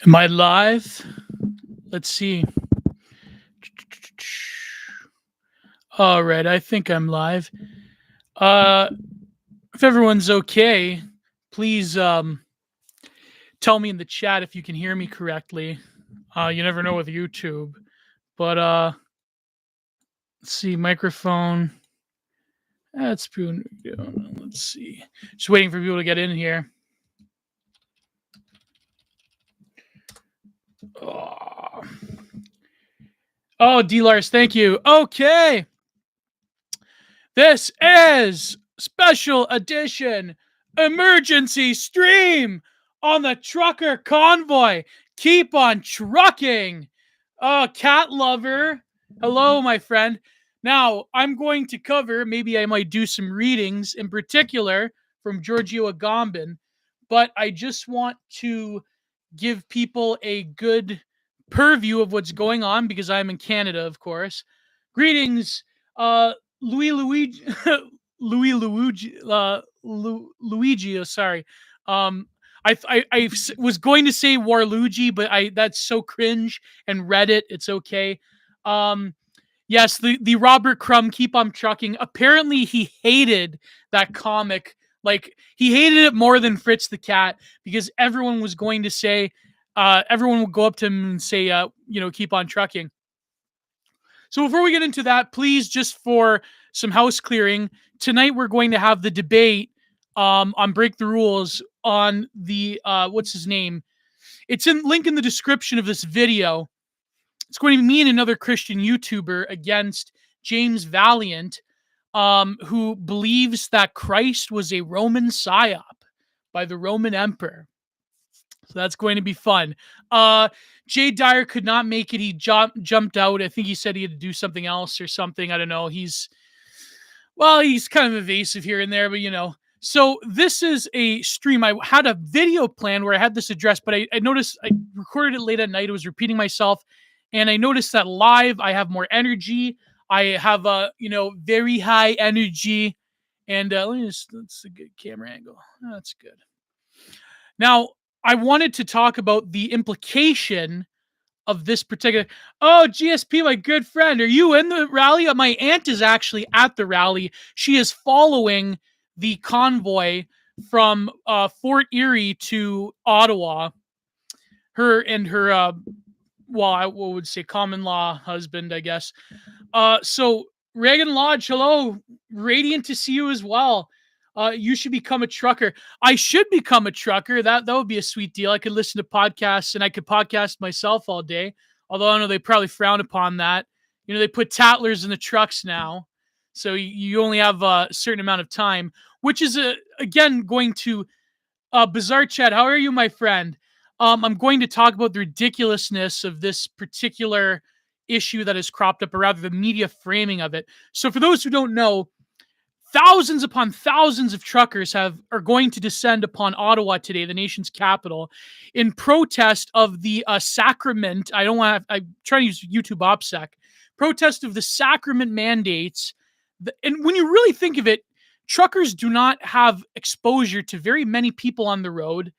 Am I live? Let's see. All right, I think I'm live. If everyone's okay, please tell me in the chat if you can hear me correctly. You never know with YouTube, but let's see. Microphone. Let's see. Just waiting for people to get in here. Oh, D-Lars, thank you. Okay. This is special edition emergency stream on the trucker convoy. Keep on trucking. Oh, cat lover. Hello, my friend. Now, I'm going to cover, maybe I might do some readings in particular from Giorgio Agamben, but I just want to give people a good purview of what's going on because I'm in Canada, of course. Greetings, Luigi, Luigi. Sorry. I was going to say Warluigi, but that's so cringe. And Reddit, it's okay. Yes, the Robert Crumb, Keep on Trucking. Apparently, he hated that comic. Like, he hated it more than Fritz the Cat because everyone was going to say, everyone would go up to him and say, keep on trucking. So before we get into that, please, just for some house clearing, tonight we're going to have the debate on Break the Rules on the, what's his name? It's in link in the description of this video. It's going to be me and another Christian YouTuber against James Valiant, who believes that Christ was a Roman psyop by the Roman Emperor. So that's going to be fun. Jay Dyer could not make it. He jumped out. I think he said he had to do something else or something. I don't know. He's kind of evasive here and there, but So this is a stream. I had a video plan where I had this address, but I noticed I recorded it late at night. I was repeating myself, and I noticed that live I have more energy. I have a very high energy, and that's a good camera angle. Oh, that's good. Now, I wanted to talk about the implication of this particular. Oh, GSP, my good friend, are you in the rally? My aunt is actually at the rally. She is following the convoy from Fort Erie to Ottawa. Her and her, I would say common law husband, I guess. So Reagan Lodge, hello, radiant to see you as well. You should become a trucker. I should become a trucker. That would be a sweet deal. I could listen to podcasts and I could podcast myself all day. Although I know they probably frown upon that. They put tattlers in the trucks now. So you only have a certain amount of time, which is, again, going to Bizarre Chat. How are you, my friend? I'm going to talk about the ridiculousness of this particular issue that has cropped up, or rather the media framing of it. So for those who don't know, thousands upon thousands of truckers are going to descend upon Ottawa today, the nation's capital, in protest of the sacrament. I'm trying to use YouTube OPSEC. Protest of the sacrament mandates. And when you really think of it, truckers do not have exposure to very many people on the road,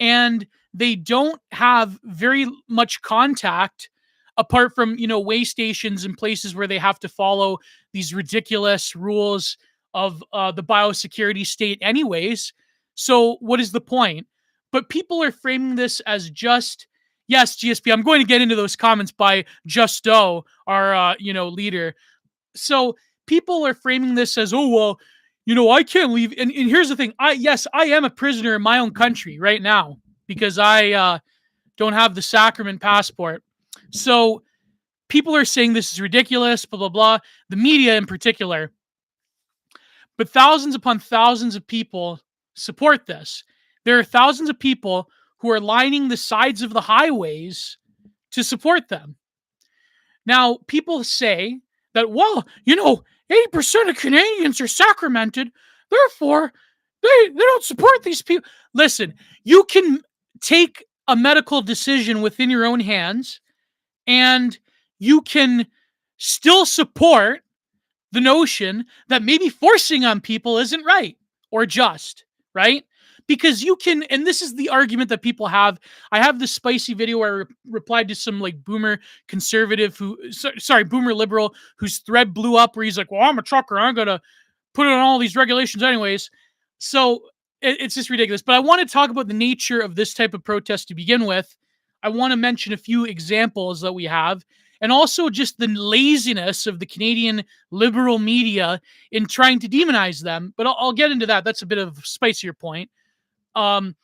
and they don't have very much contact apart from, way stations and places where they have to follow these ridiculous rules of the biosecurity state anyways. So what is the point? But people are framing this as just, yes, GSP, I'm going to get into those comments by Justo, our, leader. So people are framing this as, oh, well, I can't leave. And here's the thing. I am a prisoner in my own country right now because I don't have the sacrament passport. So people are saying this is ridiculous, blah, blah, blah. The media in particular. But thousands upon thousands of people support this. There are thousands of people who are lining the sides of the highways to support them. Now, people say that, 80% of Canadians are sacramented, therefore they don't support these people. Listen, you can take a medical decision within your own hands, and you can still support the notion that maybe forcing on people isn't right or just, right? because you can, and this is the argument that people have. I have this spicy video where I replied to some like boomer conservative sorry, boomer liberal whose thread blew up where he's like, well, I'm a trucker, I'm gonna put it on all these regulations anyways. So it's just ridiculous. But I want to talk about the nature of this type of protest to begin with. I want to mention a few examples that we have, and also just the laziness of the Canadian liberal media in trying to demonize them. But I'll get into that. That's a bit of a spicier point. Um,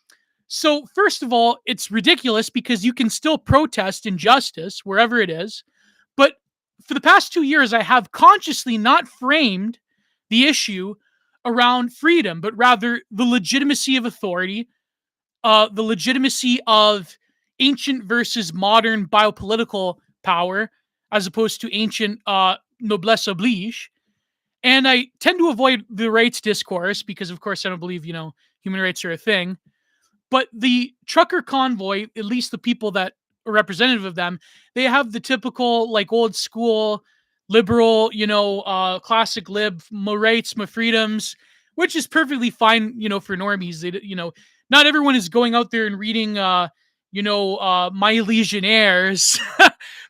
so first of all, it's ridiculous because you can still protest injustice wherever it is. But for the past 2 years, I have consciously not framed the issue around freedom, but rather the legitimacy of authority, the legitimacy of ancient versus modern biopolitical power, as opposed to ancient noblesse oblige. And I tend to avoid the rights discourse because, of course, I don't believe, human rights are a thing. But the trucker convoy, at least the people that are representative of them, they have the typical like old school liberal, classic lib, my rights, my freedoms, which is perfectly fine, for normies. Not everyone is going out there and reading, My Legionnaires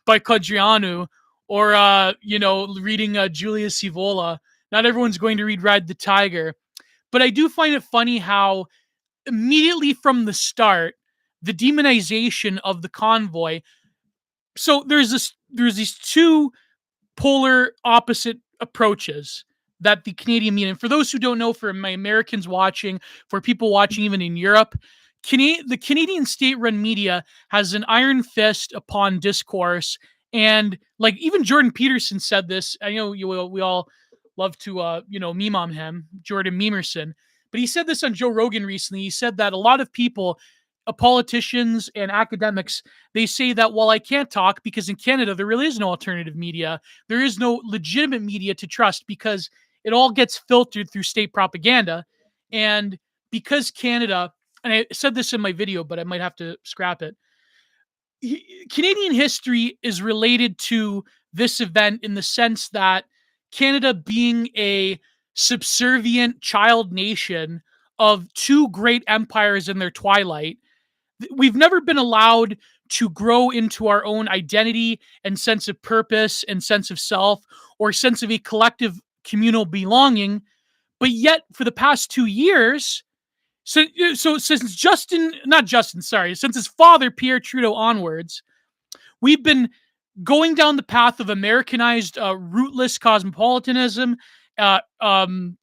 by Codrianu, or, reading Julius Evola. Not everyone's going to read Ride the Tiger. But I do find it funny how immediately from the start, the demonization of the convoy. So there's these two polar opposite approaches that the Canadian media. And for those who don't know, for my Americans watching, for people watching even in Europe, the Canadian state-run media has an iron fist upon discourse, and like even Jordan Peterson said this. I know we all love to meme on him, Jordan Memerson, but he said this on Joe Rogan recently. He said that a lot of people, politicians and academics, they say that, well, I can't talk because in Canada there really is no alternative media. There is no legitimate media to trust because it all gets filtered through state propaganda. And because Canada, and I said this in my video, but I might have to scrap it. Canadian history is related to this event in the sense that Canada being a subservient child nation of two great empires in their twilight, we've never been allowed to grow into our own identity and sense of purpose and sense of self or sense of a collective communal belonging. But yet, for the past 2 years, since since his father, Pierre Trudeau, onwards, we've been going down the path of Americanized, rootless cosmopolitanism, uh, um,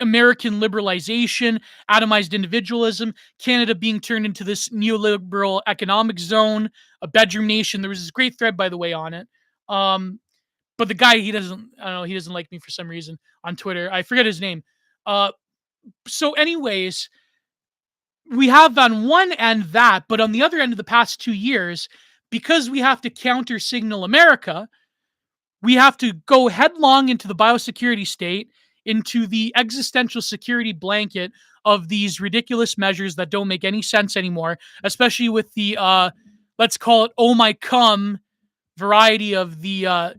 American liberalization, atomized individualism, Canada being turned into this neoliberal economic zone, a bedroom nation. There was this great thread, by the way, on it. But the guy, I don't know, he doesn't like me for some reason on Twitter. I forget his name. So anyways, we have on one end that, but on the other end of the past 2 years, because we have to counter signal America, we have to go headlong into the biosecurity state, into the existential security blanket of these ridiculous measures that don't make any sense anymore, especially with the, let's call it, oh my cum variety of the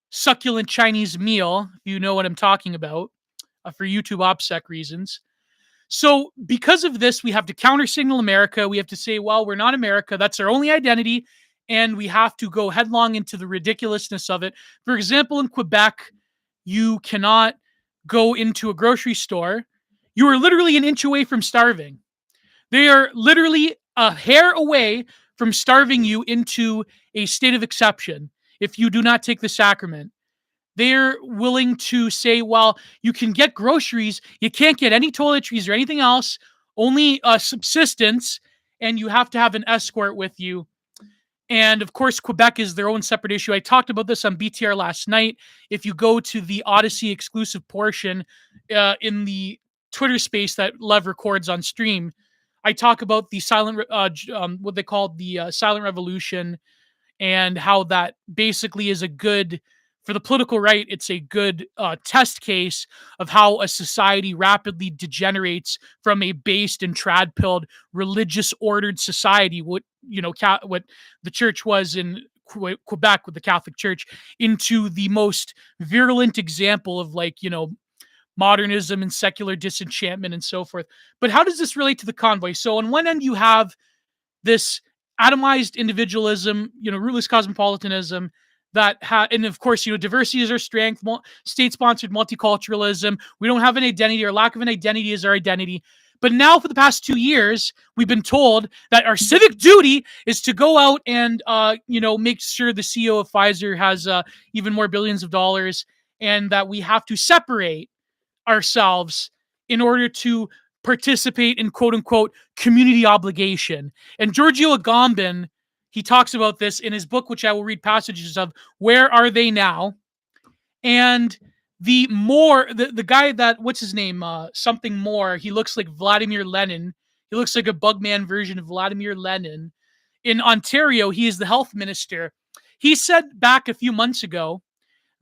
succulent Chinese meal, if you know what I'm talking about, for YouTube OPSEC reasons. So because of this, we have to counter signal America. We have to say, well, we're not America. That's our only identity. And we have to go headlong into the ridiculousness of it. For example, in Quebec, you cannot go into a grocery store. You are literally an inch away from starving. They are literally a hair away from starving you into a state of exception if you do not take the sacrament. They're willing to say, well, you can get groceries, you can't get any toiletries or anything else, only subsistence, and you have to have an escort with you. And of course, Quebec is their own separate issue. I talked about this on BTR last night. If you go to the Odyssey exclusive portion in the Twitter space that Lev records on stream, I talk about the what they call the silent revolution, and how that basically is for the political right, it's a good test case of how a society rapidly degenerates from a based and trad-pilled religious ordered society, what the church was in Quebec with the Catholic Church, into the most virulent example of modernism and secular disenchantment and so forth. But how does this relate to the convoy? So on one end, you have this atomized individualism, rootless cosmopolitanism and of course, diversity is our strength, state-sponsored multiculturalism. We don't have an identity, or lack of an identity is our identity. But now, for the past 2 years, we've been told that our civic duty is to go out and, make sure the CEO of Pfizer has even more billions of dollars, and that we have to separate ourselves in order to participate in quote unquote community obligation. And Giorgio Agamben, he talks about this in his book, which I will read passages of, Where Are They Now? And the guy that, what's his name? Something more. He looks like Vladimir Lenin. He looks like a Bugman version of Vladimir Lenin. In Ontario, he is the health minister. He said back a few months ago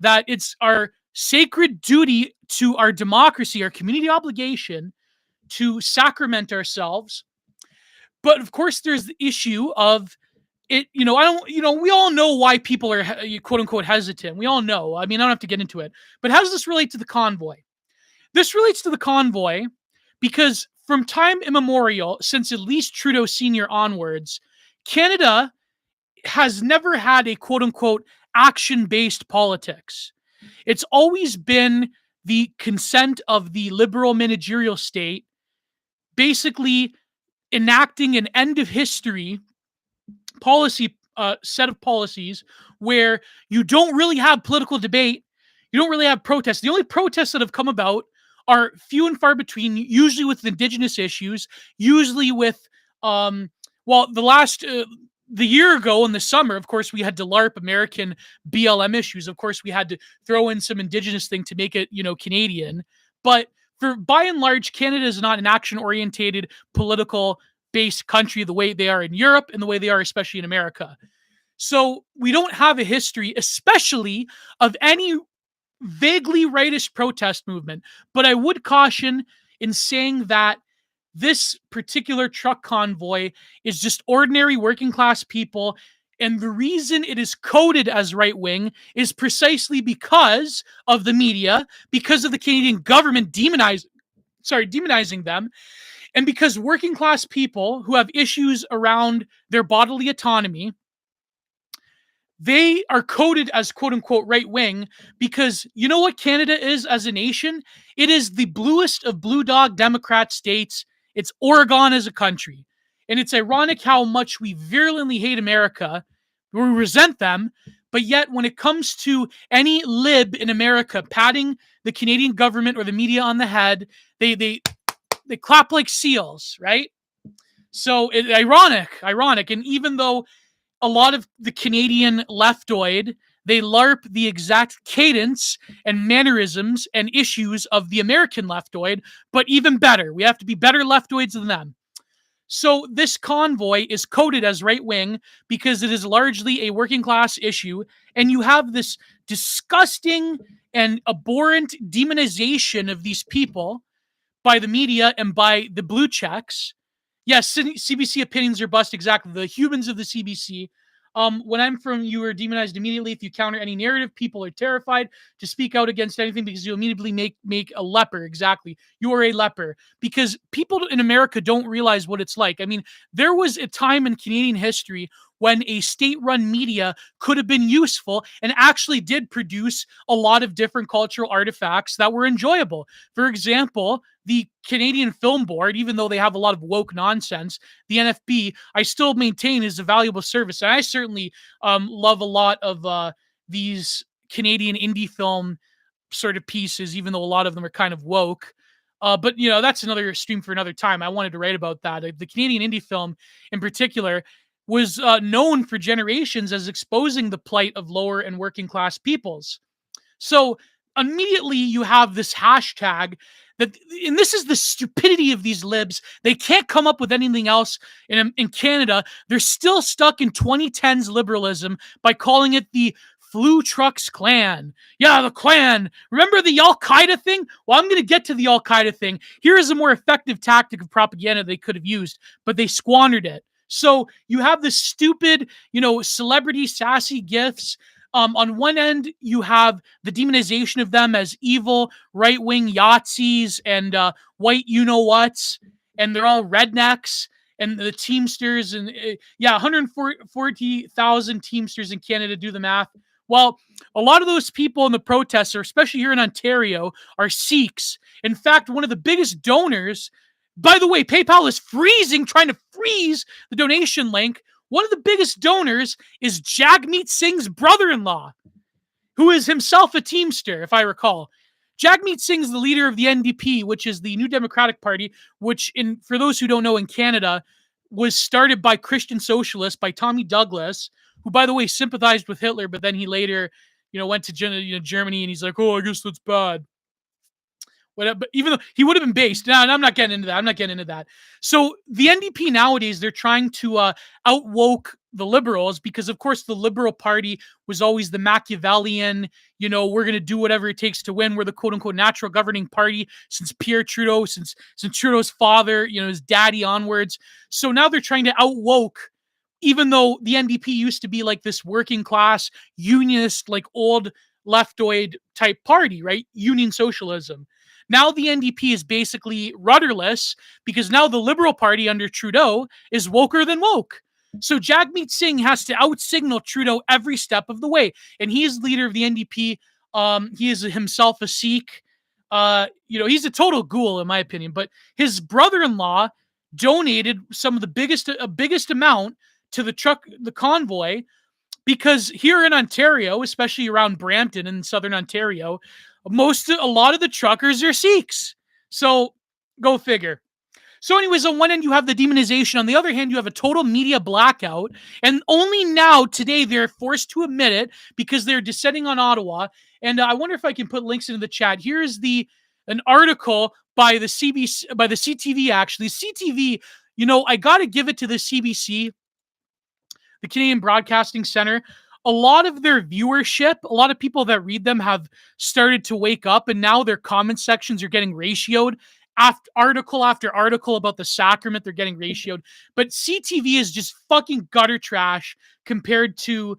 that it's our sacred duty to our democracy, our community obligation, to sacrament ourselves. But of course, there's the issue of it. I don't, we all know why people are quote unquote hesitant. We all know. I mean, I don't have to get into it. But how does this relate to the convoy? This relates to the convoy because from time immemorial, since at least Trudeau Sr. onwards, Canada has never had a quote unquote action-based politics. It's always been the consent of the liberal managerial state, basically enacting an end of history policy set of policies where you don't really have political debate, you don't really have protests. The only protests that have come about are few and far between, usually with Indigenous issues, usually with the year ago in the summer, of course, we had to LARP American BLM issues. Of course, we had to throw in some Indigenous thing to make it, Canadian. But by and large, Canada is not an action-orientated, political-based country the way they are in Europe and the way they are especially in America. So we don't have a history, especially of any vaguely rightist protest movement. But I would caution in saying that this particular truck convoy is just ordinary working class people. And the reason it is coded as right wing is precisely because of the media, because of the Canadian government demonizing them, and because working class people who have issues around their bodily autonomy, they are coded as quote unquote right wing because you know what Canada is as a nation? It is the bluest of blue dog Democrat states. It's Oregon as a country. And it's ironic how much we virulently hate America, we resent them, but yet when it comes to any lib in America patting the Canadian government or the media on the head, they clap like seals, right? So ironic. And even though a lot of the Canadian leftoid, they LARP the exact cadence and mannerisms and issues of the American leftoid, but even better. We have to be better leftoids than them. So this convoy is coded as right wing because it is largely a working class issue, and you have this disgusting and abhorrent demonization of these people by the media and by the blue checks. Yes, CBC opinions are bust, exactly. The humans of the CBC. When I'm from, you are demonized immediately. If you counter any narrative, people are terrified to speak out against anything because you immediately make a leper. Exactly. You are a leper. Because people in America don't realize what it's like. I mean, there was a time in Canadian history when a state-run media could have been useful and actually did produce a lot of different cultural artifacts that were enjoyable. For example, the Canadian Film Board, even though they have a lot of woke nonsense, the NFB, I still maintain is a valuable service. And I certainly love a lot of these Canadian indie film sort of pieces, even though a lot of them are kind of woke. But, that's another stream for another time. I wanted to write about that. The Canadian indie film in particular was known for generations as exposing the plight of lower and working class peoples. So immediately you have this hashtag and this is the stupidity of these libs. They can't come up with anything else in Canada. They're still stuck in 2010s liberalism by calling it the Flu Trucks Clan. Yeah, the Klan. Remember the Al-Qaeda thing? Well, I'm going to get to the Al-Qaeda thing. Here is a more effective tactic of propaganda they could have used, but they squandered it. So you have this stupid, celebrity sassy gifts On one end, you have the demonization of them as evil, right wing Yahtzees and white you know whats, and they're all rednecks. And the Teamsters, and yeah, 140,000 Teamsters in Canada, do the math. Well, a lot of those people in the protests, or especially here in Ontario, are Sikhs. In fact, one of the biggest donors, by the way, PayPal is trying to freeze the donation link. One of the biggest donors is Jagmeet Singh's brother-in-law, who is himself a Teamster, if I recall. Jagmeet Singh is the leader of the NDP, which is the New Democratic Party, which, for those who don't know, in Canada, was started by Christian socialists, by Tommy Douglas, who, by the way, sympathized with Hitler, but then he later, went to Germany, and he's like, oh, I guess that's bad. Whatever, but even though he would have been based, I'm not getting into that. So the NDP nowadays, they're trying to outwoke the Liberals, because of course the Liberal Party was always the Machiavellian, we're going to do whatever it takes to win. We're the quote unquote natural governing party since Pierre Trudeau, since Trudeau's father, his daddy onwards. So now they're trying to outwoke, even though the NDP used to be like this working class unionist, like old leftoid type party, right? Union socialism. Now the NDP is basically rudderless, because now the Liberal Party under Trudeau is woker than woke. So Jagmeet Singh has to out-signal Trudeau every step of the way. And he is leader of the NDP. He is himself a Sikh. He's a total ghoul, in my opinion. But his brother-in-law donated some of the biggest amount to the convoy, because here in Ontario, especially around Brampton in southern Ontario, a lot of the truckers are Sikhs. So go figure. So anyways, on one end, you have the demonization. On the other hand, you have a total media blackout. And only now, today, they're forced to admit it, because they're descending on Ottawa. And I wonder if I can put links into the chat. Here's an article by the CTV, actually. CTV, I got to give it to the CBC, the Canadian Broadcasting Centre. A lot of their viewership, a lot of people that read them have started to wake up, and now their comment sections are getting ratioed. Article after article about the sacrament, they're getting ratioed. But CTV is just fucking gutter trash compared to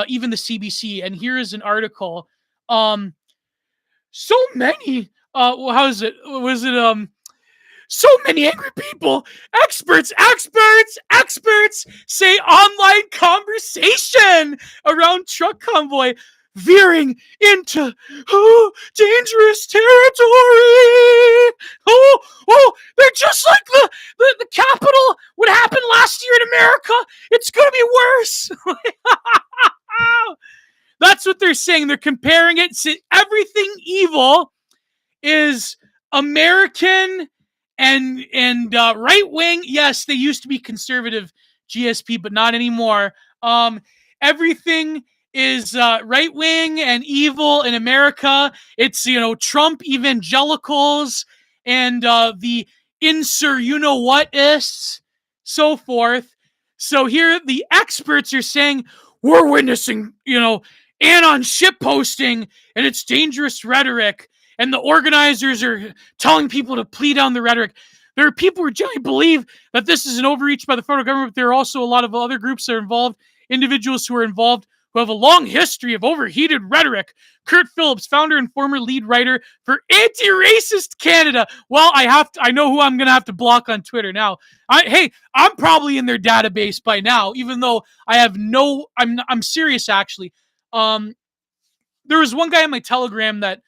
even the CBC. And here is an article. So many, how is it? Was it, so many angry people, experts say online conversation around truck convoy veering into dangerous territory. They're just like the Capitol, what happened last year in America. It's going to be worse. That's what they're saying. They're comparing it to everything evil is American and right wing. Yes, they used to be conservative GSP, but not anymore. Everything is right wing and evil in America. It's Trump evangelicals and the what-ists, so forth. So here the experts are saying we're witnessing anon shitposting and it's dangerous rhetoric. And the organizers are telling people to plead down the rhetoric. There are people who generally believe that this is an overreach by the federal government, but there are also a lot of other groups that are involved, individuals who are involved, who have a long history of overheated rhetoric. Kurt Phillips, founder and former lead writer for Anti-Racist Canada. Well, I know who I'm going to have to block on Twitter now. I'm probably in their database by now, even though I'm serious, actually. There was one guy on my Telegram that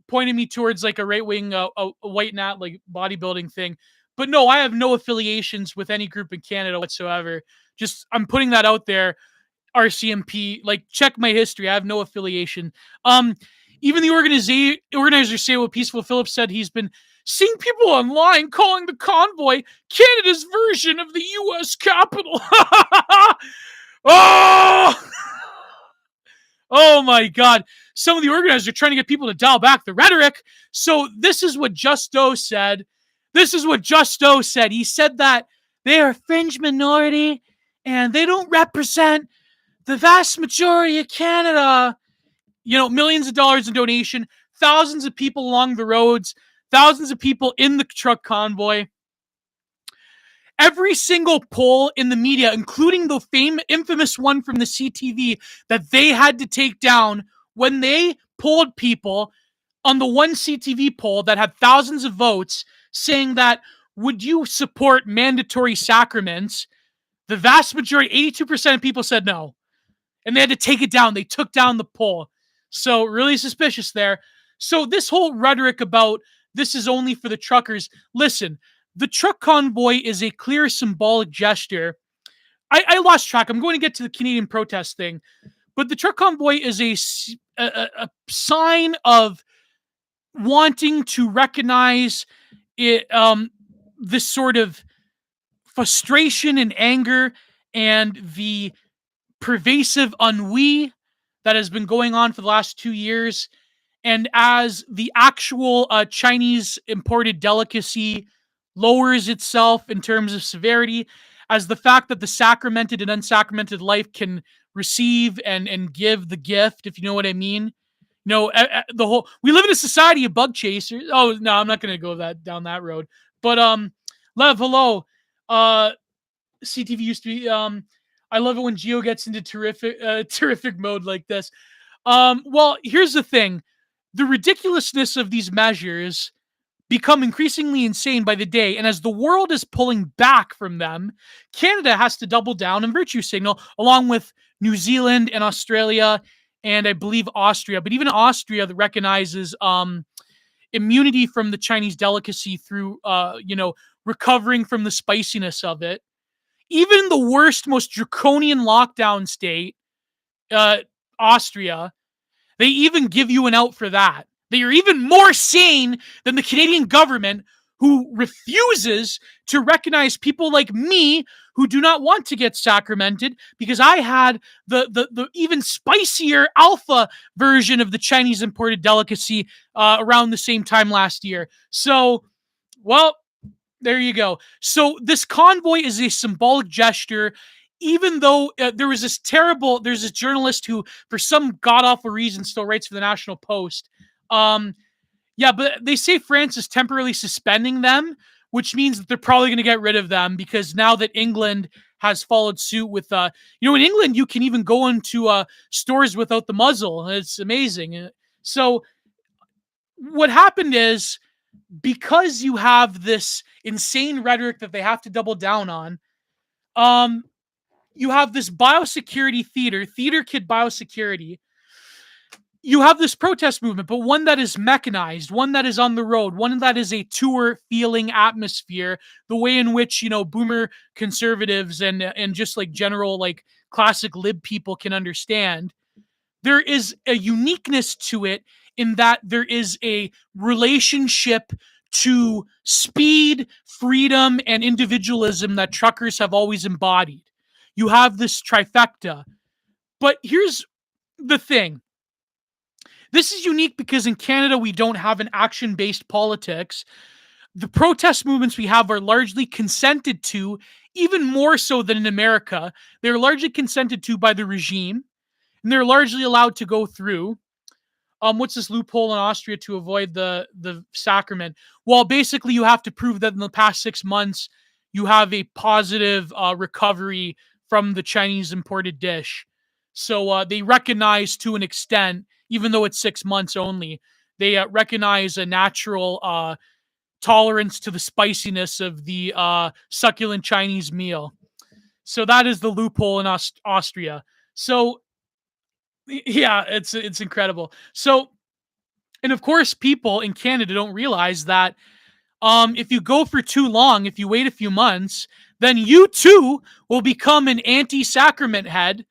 pointed me towards like a right-wing, a white nat, like bodybuilding thing. But no, I have no affiliations with any group in Canada whatsoever. Just, I'm putting that out there. RCMP, like, check my history. I have no affiliation. Even the organizers say what Peaceful Phillips said. He's been seeing people online calling the convoy Canada's version of the U.S. Capitol. Oh! Oh my God. Some of the organizers are trying to get people to dial back the rhetoric. So this is what Justo said. He said that they are a fringe minority and they don't represent the vast majority of Canada. Millions of dollars in donation, thousands of people along the roads, thousands of people in the truck convoy. Every single poll in the media, including the infamous one from the CTV that they had to take down when they polled people on the one CTV poll that had thousands of votes saying that, would you support mandatory sacraments? The vast majority, 82% of people said no. And they had to take it down. They took down the poll. So really suspicious there. So this whole rhetoric about this is only for the truckers. Listen, the truck convoy is a clear symbolic gesture. I lost track. I'm going to get to the Canadian protest thing. But the truck convoy is a sign of wanting to recognize it, this sort of frustration and anger and the pervasive ennui that has been going on for the last 2 years. And as the actual Chinese imported delicacy lowers itself in terms of severity, as the fact that the sacramented and unsacramented life can receive and give the gift, if you know what I mean. No, the whole we live in a society of bug chasers. Oh no, I'm not going to go down that road. But Lev, hello. CTV used to be. I love it when Geo gets into terrific mode like this. Well, here's the thing: the ridiculousness of these measures become increasingly insane by the day, and as the world is pulling back from them, Canada has to double down and virtue signal, along with New Zealand and Australia, and I believe Austria. But even Austria that recognizes immunity from the Chinese delicacy through, recovering from the spiciness of it. Even the worst, most draconian lockdown state, Austria, they even give you an out for that. They are even more sane than the Canadian government, who refuses to recognize people like me who do not want to get sacramented because I had the even spicier alpha version of the Chinese imported delicacy around the same time last year. So, well, there you go. So this convoy is a symbolic gesture, even though there's this journalist who, for some god-awful reason, still writes for the National Post. Yeah, but they say France is temporarily suspending them, which means that they're probably going to get rid of them because now that England has followed suit with, in England, you can even go into stores without the muzzle. It's amazing. So what happened is, because you have this insane rhetoric that they have to double down on, you have this biosecurity theater kid biosecurity. You have this protest movement, but one that is mechanized, one that is on the road, one that is a tour feeling atmosphere, the way in which, boomer conservatives and just like general, like classic lib people can understand. There is a uniqueness to it in that there is a relationship to speed, freedom, and individualism that truckers have always embodied. You have this trifecta. But here's the thing. This is unique because in Canada, we don't have an action-based politics. The protest movements we have are largely consented to, even more so than in America. They're largely consented to by the regime, and they're largely allowed to go through. What's this loophole in Austria to avoid the sacrament? Well, basically, you have to prove that in the past 6 months, you have a positive recovery from the Chinese imported dish. So they recognize, to an extent, even though it's 6 months only, they recognize a natural tolerance to the spiciness of the succulent Chinese meal. So that is the loophole in Austria. So yeah, it's incredible. So, and of course, people in Canada don't realize that if you go for too long, if you wait a few months, then you too will become an anti-sacrament head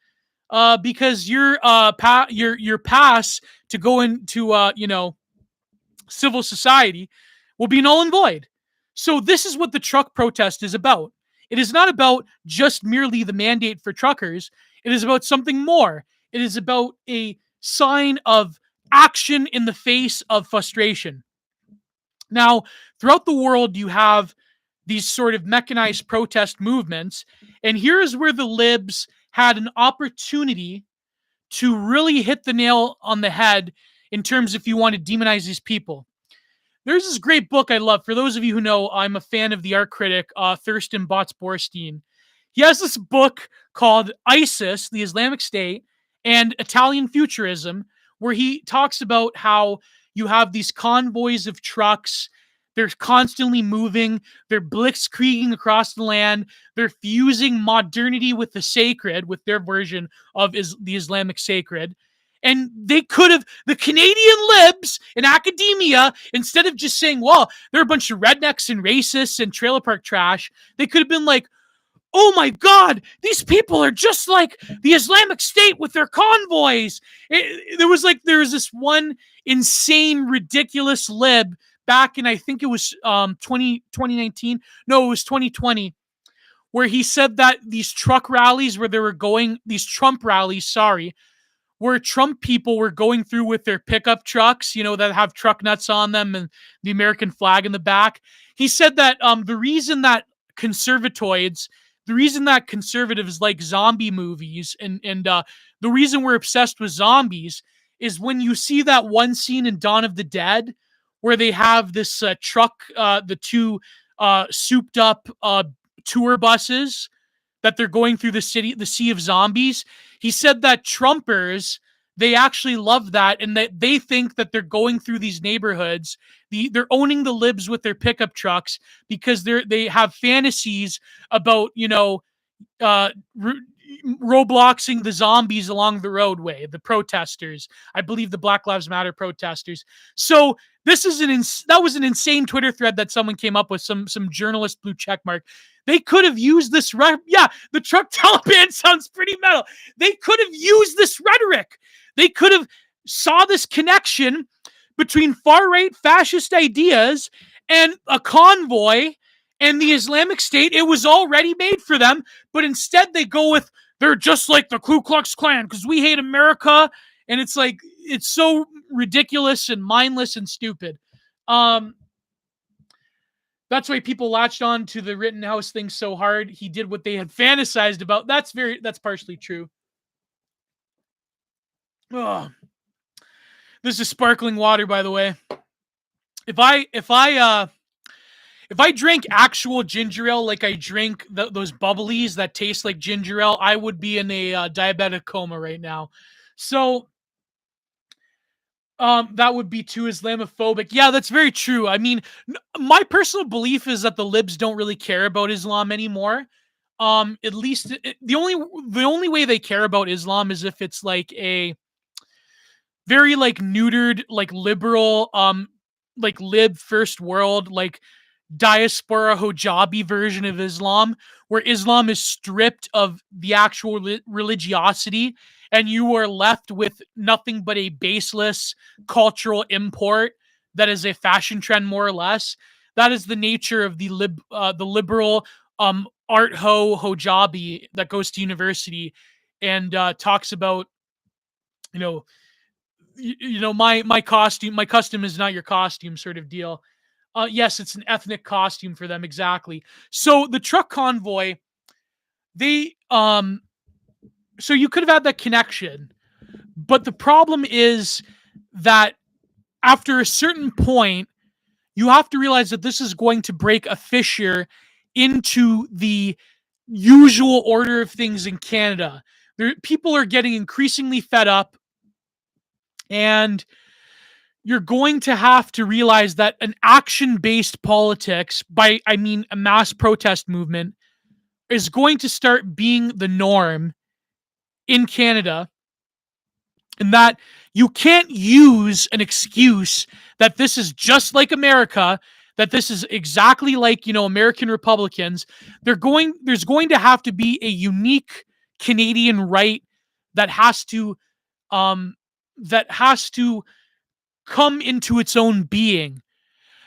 because your pass to go into civil society will be null and void. So this is what the truck protest is about. It is not about just merely the mandate for truckers. It is about something more. It is about a sign of action in the face of frustration. Now, throughout the world, you have these sort of mechanized protest movements, and here is where the libs had an opportunity to really hit the nail on the head in terms if you want to demonize these people. There's this great book I love. For those of you who know, I'm a fan of the art critic Thurston Botz-Borstein. He has this book called ISIS, the Islamic State, and Italian Futurism, where he talks about how you have these convoys of trucks. They're constantly moving. They're blitzkrieging across the land. They're fusing modernity with the sacred, with their version of the Islamic sacred. And they could have, the Canadian libs in academia, instead of just saying, well, they're a bunch of rednecks and racists and trailer park trash, they could have been like, oh my God, these people are just like the Islamic State with their convoys. There was this one insane, ridiculous lib back in, I think it was 2019. No, it was 2020, where he said that these truck rallies where they were going, these Trump rallies, sorry, where Trump people were going through with their pickup trucks, that have truck nuts on them and the American flag in the back. He said that the reason that conservatives like zombie movies and the reason we're obsessed with zombies is when you see that one scene in Dawn of the Dead where they have this truck, the two souped up tour buses that they're going through the sea of zombies. He said that Trumpers, they actually love that, and that they think that they're going through these neighborhoods. They're owning the libs with their pickup trucks because they have fantasies about, roadblocksing the zombies along the roadway, the protesters. I believe the Black Lives Matter protesters. So this is that was an insane Twitter thread that someone came up with, some journalist blue checkmark. They could have used this. The truck Taliban sounds pretty metal. They could have used this rhetoric. They could have saw this connection between far-right fascist ideas and a convoy and the Islamic State. It was already made for them, but instead they go with, they're just like the Ku Klux Klan because we hate America. And it's like, it's so ridiculous and mindless and stupid. That's why people latched on to the Rittenhouse thing so hard. He did what they had fantasized about. That's partially true. Oh. This is sparkling water, by the way. If I drank actual ginger ale like I drink those bubblies that taste like ginger ale, I would be in a diabetic coma right now. So that would be too Islamophobic. Yeah, that's very true. I mean, my personal belief is that the libs don't really care about Islam anymore. At least the only way they care about Islam is if it's like a very like neutered, like liberal, like lib first world, like diaspora hijabi version of Islam, where Islam is stripped of the actual religiosity and you are left with nothing but a baseless cultural import that is a fashion trend, more or less. That is the nature of the liberal art hijabi that goes to university and talks about, my costume, my custom is not your costume, sort of deal. Yes, it's an ethnic costume for them, exactly. So the truck convoy, so you could have had that connection, but the problem is that after a certain point, you have to realize that this is going to break a fissure into the usual order of things in Canada. People are getting increasingly fed up, and you're going to have to realize that an action-based politics, I mean a mass protest movement, is going to start being the norm in Canada, and that you can't use an excuse that this is just like America, that this is exactly like, American Republicans. There's going to have to be a unique Canadian right that has to come into its own being.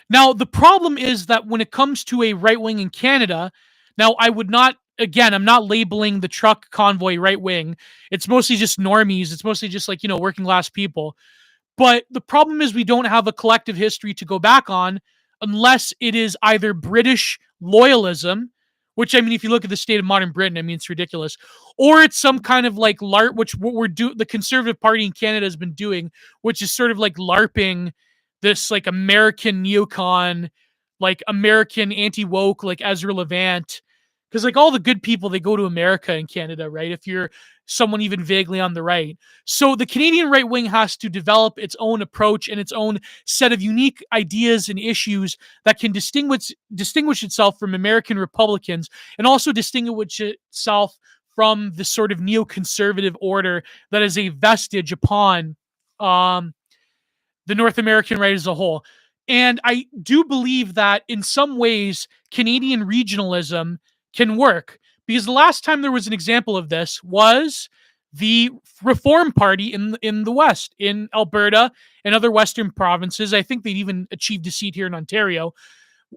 Now, the problem is that when it comes to a right wing in Canada, now I'm not labeling the truck convoy right wing. It's mostly just normies. It's mostly just like, working class people. But the problem is we don't have a collective history to go back on unless it is either British loyalism, which, I mean, if you look at the state of modern Britain, I mean, it's ridiculous, or it's some kind of like LARP, which the Conservative Party in Canada has been doing, which is sort of like LARPing this like American neocon, like American anti-woke, like Ezra Levant. Because like all the good people, they go to America and Canada, right? If you're someone even vaguely on the right. So the Canadian right wing has to develop its own approach and its own set of unique ideas and issues that can distinguish itself from American Republicans, and also distinguish itself from the sort of neoconservative order that is a vestige upon um, the North American right as a whole. And I do believe that in some ways, Canadian regionalism can work, because the last time there was an example of this was the Reform Party in the West, in Alberta and other Western provinces. I think they'd even achieved a seat here in Ontario.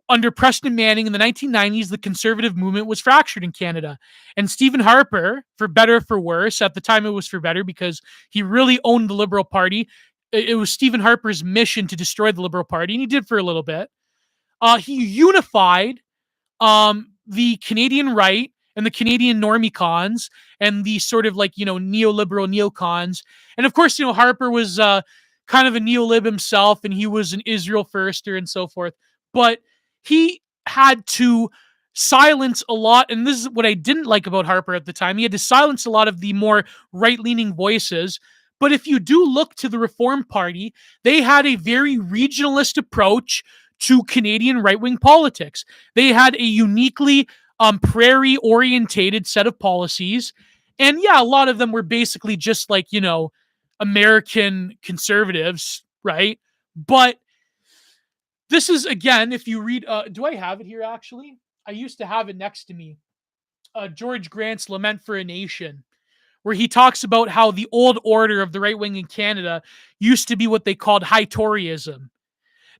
Under Preston Manning in the 1990s, the conservative movement was fractured in Canada. And Stephen Harper, for better or for worse, at the time it was for better because he really owned the Liberal Party. It was Stephen Harper's mission to destroy the Liberal Party, and he did for a little bit. He unified the Canadian right and the Canadian normicons and the sort of like, neoliberal neocons. And of course, Harper was kind of a neolib himself, and he was an Israel firster and so forth. But he had to silence a lot, and this is what I didn't like about Harper at the time. He had to silence a lot of the more right-leaning voices. But if you do look to the Reform Party, they had a very regionalist approach to Canadian right-wing politics. They had a uniquely prairie-orientated set of policies. And yeah, a lot of them were basically just like, American conservatives, right? But this is, again, if you read, do I have it here actually? I used to have it next to me. George Grant's Lament for a Nation, where he talks about how the old order of the right wing in Canada used to be what they called high Toryism.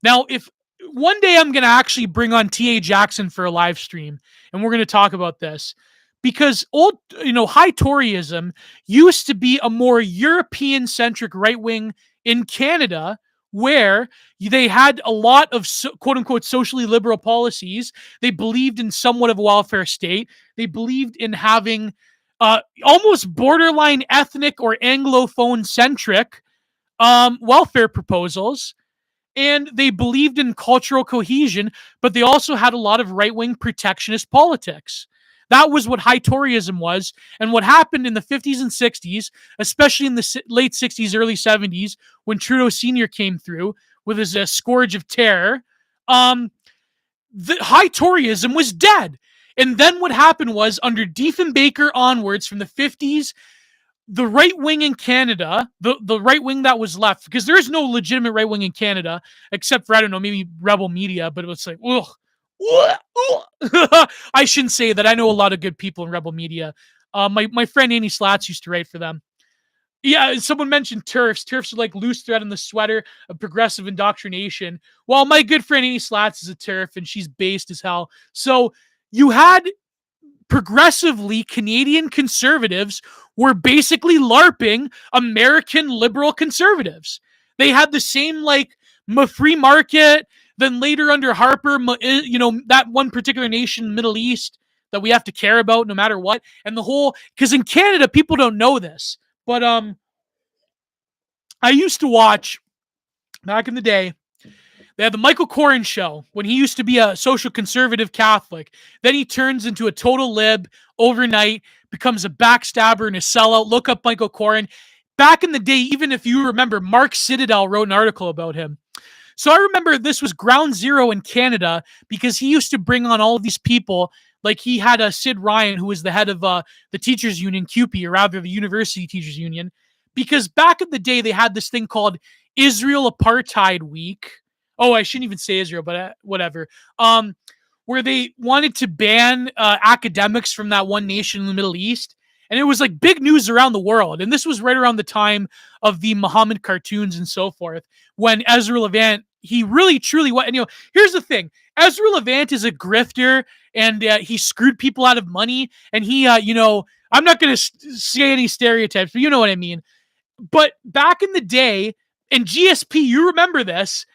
Now, if one day I'm going to actually bring on T.A. Jackson for a live stream, and we're going to talk about this, because high Toryism used to be a more European-centric right wing in Canada, where they had a lot of quote unquote socially liberal policies. They believed in somewhat of a welfare state. They believed in having almost borderline ethnic or Anglophone centric welfare proposals. And they believed in cultural cohesion, but they also had a lot of right-wing protectionist politics. That was what high Toryism was. And what happened in the 50s and 60s, especially in the late 60s, early 70s, when Trudeau Sr. came through with his scourge of terror, the high Toryism was dead. And then what happened was, under Diefenbaker onwards, from the 50s, the right wing in Canada, the right wing that was left, because there is no legitimate right wing in Canada, except for, I don't know, maybe Rebel Media, but it was like, ugh. I shouldn't say that. I know a lot of good people in Rebel Media. My friend Annie Slats used to write for them. Yeah, someone mentioned TERFs. TERFs are like loose thread in the sweater of progressive indoctrination. Well, my good friend Annie Slats is a TERF, and she's based as hell. So you had progressively Canadian conservatives were basically LARPing American liberal conservatives. They had the same like free market, then later under Harper, that one particular nation, Middle East, that we have to care about no matter what. And the whole, because in Canada, people don't know this, but I used to watch back in the day. They had the Michael Corrin show when he used to be a social conservative Catholic. Then he turns into a total lib overnight, becomes a backstabber and a sellout. Look up Michael Corrin. Back in the day, even if you remember, Mark Citadel wrote an article about him. So I remember this was ground zero in Canada, because he used to bring on all of these people. Like he had a Sid Ryan, who was the head of the teachers union, CUPE, or rather the University Teachers Union. Because back in the day, they had this thing called Israel Apartheid Week. Oh, I shouldn't even say Israel, but whatever. Where they wanted to ban academics from that one nation in the Middle East. And it was like big news around the world. And this was right around the time of the Muhammad cartoons and so forth, when Ezra Levant, he really, truly, and here's the thing. Ezra Levant is a grifter, and he screwed people out of money. And he, I'm not going to say any stereotypes, but you know what I mean. But back in the day, in GSP, you remember this,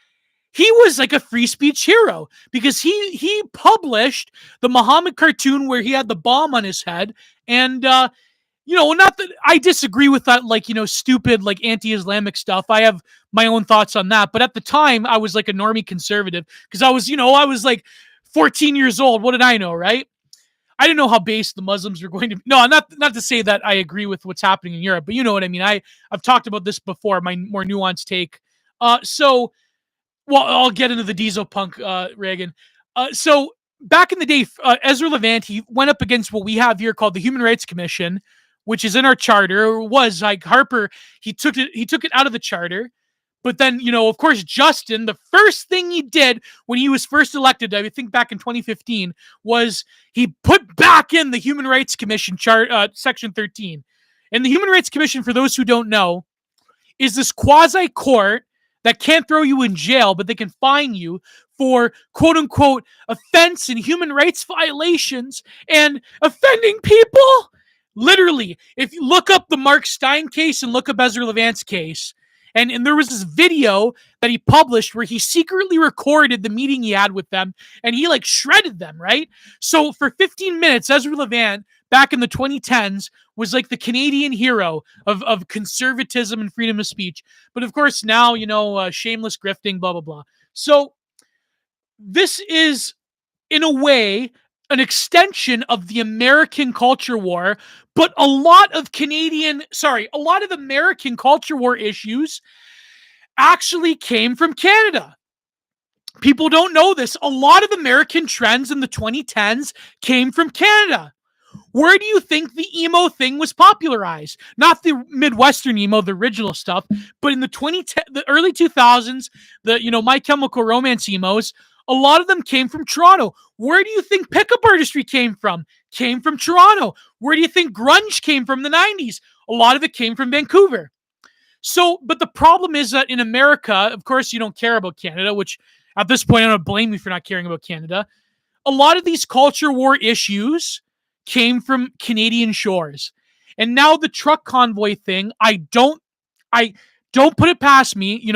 he was like a free speech hero, because he published the Muhammad cartoon where he had the bomb on his head, and not that I disagree with that, like, stupid, like, anti-Islamic stuff. I have my own thoughts on that. But at the time, I was like a normie conservative because I was like 14 years old. What did I know, right? I didn't know how based the Muslims were going to. No, not to say that I agree with what's happening in Europe, but you know what I mean. I've talked about this before. My more nuanced take. So well, I'll get into the diesel punk, Reagan. So back in the day, Ezra Levant, he went up against what we have here called the Human Rights Commission, which is in our charter. Or was like Harper. He took it. He took it out of the charter. But then, of course, Justin, the first thing he did when he was first elected, I think back in 2015, was he put back in the Human Rights Commission chart, Section 13. And the Human Rights Commission, for those who don't know, is this quasi court that can't throw you in jail, but they can fine you for quote unquote offense and human rights violations and offending people. Literally, if you look up the Mark Stein case and look up Ezra Levant's case, and there was this video that he published where he secretly recorded the meeting he had with them and he like shredded them, right? So for 15 minutes, Ezra Levant back in the 2010s was like the Canadian hero of conservatism and freedom of speech. But of course, now, shameless grifting, blah, blah, blah. So this is, in a way, an extension of the American culture war, but a lot of American culture war issues actually came from Canada. People don't know this. A lot of American trends in the 2010s came from Canada. Where do you think the emo thing was popularized? Not the Midwestern emo, the original stuff, but in the early 2000s, My Chemical Romance emos, a lot of them came from Toronto. Where do you think pickup artistry came from? Came from Toronto. Where do you think grunge came from in the 90s? A lot of it came from Vancouver. So, but the problem is that in America, of course, you don't care about Canada, which at this point, I don't blame you for not caring about Canada. A lot of these culture war issues came from Canadian shores. And now the truck convoy thing, I don't put it past me,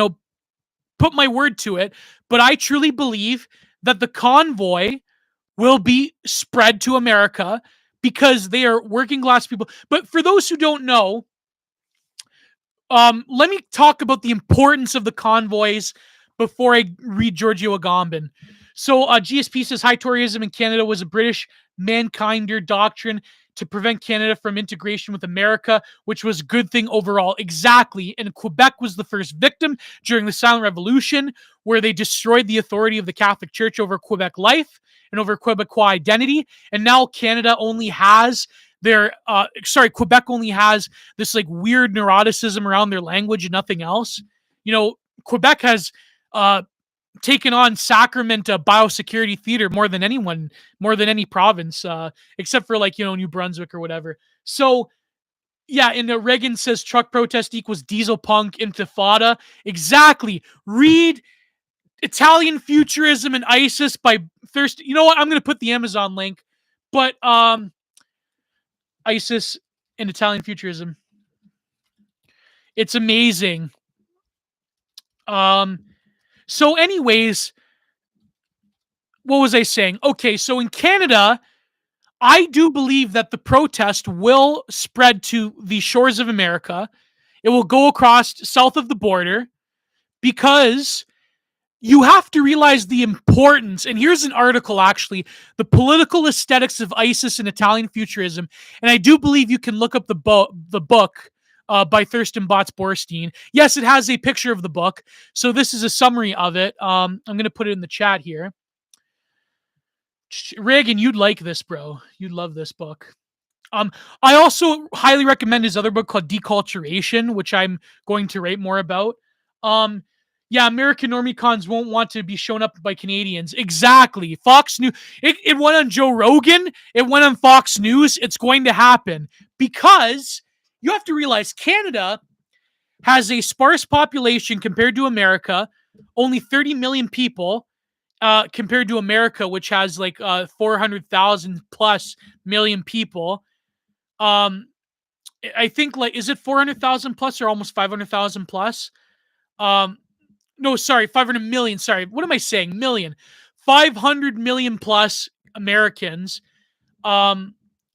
put my word to it, but I truly believe that the convoy will be spread to America because they are working class people. But for those who don't know, let me talk about the importance of the convoys before I read Giorgio Agamben. So GSP says high Toryism in Canada was a British mankinder doctrine to prevent Canada from integration with America, which was a good thing overall. Exactly. And Quebec was the first victim during the Silent Revolution, where they destroyed the authority of the Catholic Church over Quebec life and over Quebecois identity. And now Canada only has Quebec only has this like weird neuroticism around their language and nothing else. Quebec has taken on sacrament biosecurity theater more than any province, except for New Brunswick or whatever. So yeah, and Reagan says truck protest equals diesel punk intifada. Exactly. Read Italian Futurism and ISIS by Thurston. You know what? I'm going to put the Amazon link, but ISIS and Italian Futurism. It's amazing. So anyways, what was I saying? Okay, so in Canada, I do believe that the protest will spread to the shores of America. It will go across south of the border because you have to realize the importance. And here's an article, actually, The Political Aesthetics of ISIS and Italian Futurism. And I do believe you can look up the book by Thurston Botts Borstein. Yes, it has a picture of the book. So this is a summary of it. I'm going to put it in the chat here. Reagan, you'd like this, bro. You'd love this book. I also highly recommend his other book called Deculturation, which I'm going to write more about. Yeah, American normie cons won't want to be shown up by Canadians. Exactly. Fox News. It went on Joe Rogan. It went on Fox News. It's going to happen because you have to realize Canada has a sparse population compared to America, only 30 million people, compared to America, which has 400,000 plus million people. I think is it 400,000 plus or almost 500,000 plus? No, sorry, 500 million. Sorry, what am I saying? Million. 500 million plus Americans.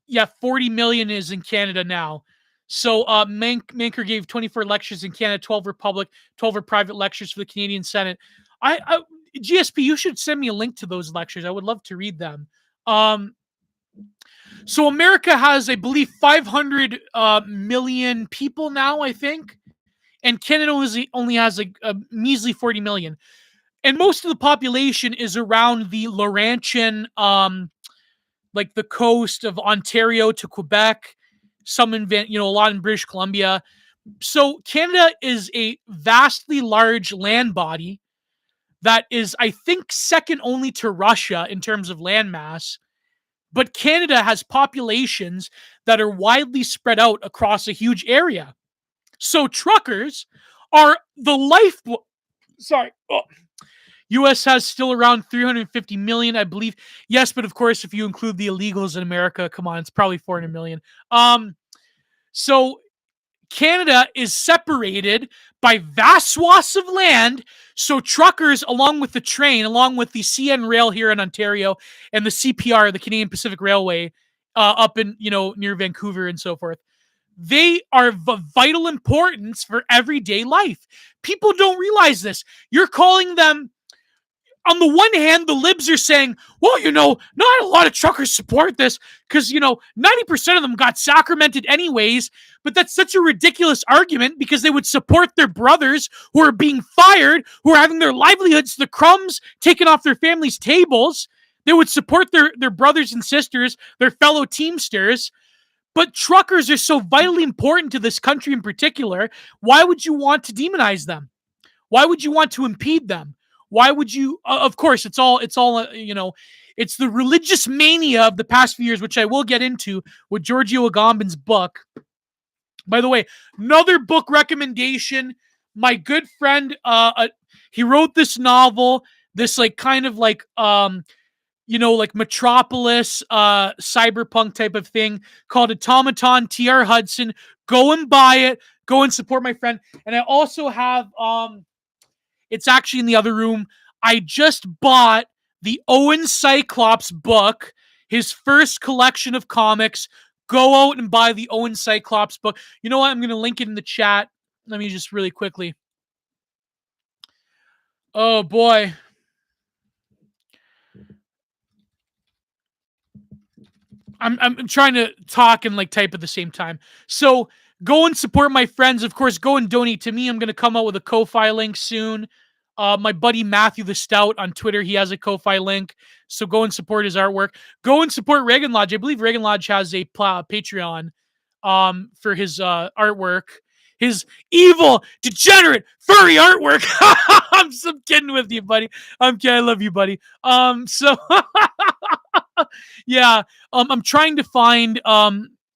Yeah, 40 million is in Canada now. So Manker gave 24 lectures in Canada, 12 were public, 12 were private lectures for the Canadian Senate. I GSP, you should send me a link to those lectures. I would love to read them. Um, so America has, I believe, 500 million people now, I think, and Canada only has a measly 40 million. And most of the population is around the Laurentian, like the coast of Ontario to Quebec, some in a lot in British Columbia. So Canada is a vastly large land body that is, I think, second only to Russia in terms of landmass. But Canada has populations that are widely spread out across a huge area. So truckers are the life. Sorry. Oh. US has still around 350 million, I believe. Yes, but of course, if you include the illegals in America, come on, it's probably 400 million. So Canada is separated by vast swaths of land. So truckers, along with the train, along with the CN Rail here in Ontario, and the CPR, the Canadian Pacific Railway, up in near Vancouver and so forth, they are of vital importance for everyday life. People don't realize this. You're calling them, on the one hand, the libs are saying, well, not a lot of truckers support this because, 90% of them got sacramented anyways. But that's such a ridiculous argument because they would support their brothers who are being fired, who are having their livelihoods, the crumbs taken off their families' tables. They would support their brothers and sisters, their fellow Teamsters. But truckers are so vitally important to this country in particular. Why would you want to demonize them? Why would you want to impede them? Why would you? Of course, it's all it's the religious mania of the past few years, which I will get into with Giorgio Agamben's book. By the way, another book recommendation. My good friend, he wrote this novel, this like kind of like like Metropolis, cyberpunk type of thing called Automaton, T.R. Hudson. Go and buy it. Go and support my friend. And I also have it's actually in the other room. I just bought the Owen Cyclops book, his first collection of comics. Go out and buy the Owen Cyclops book. You know what? I'm going to link it in the chat. Let me just really quickly. Oh, boy. I'm trying to talk and like type at the same time. So go and support my friends. Of course, go and donate to me. I'm going to come out with a Ko-Fi link soon. My buddy Matthew the Stout on Twitter, he has a Ko-Fi link. So go and support his artwork. Go and support Reagan Lodge. I believe Reagan Lodge has a Patreon for his artwork. His evil, degenerate, furry artwork. I'm kidding with you, buddy. I'm kidding. I love you, buddy. So yeah, I'm trying to find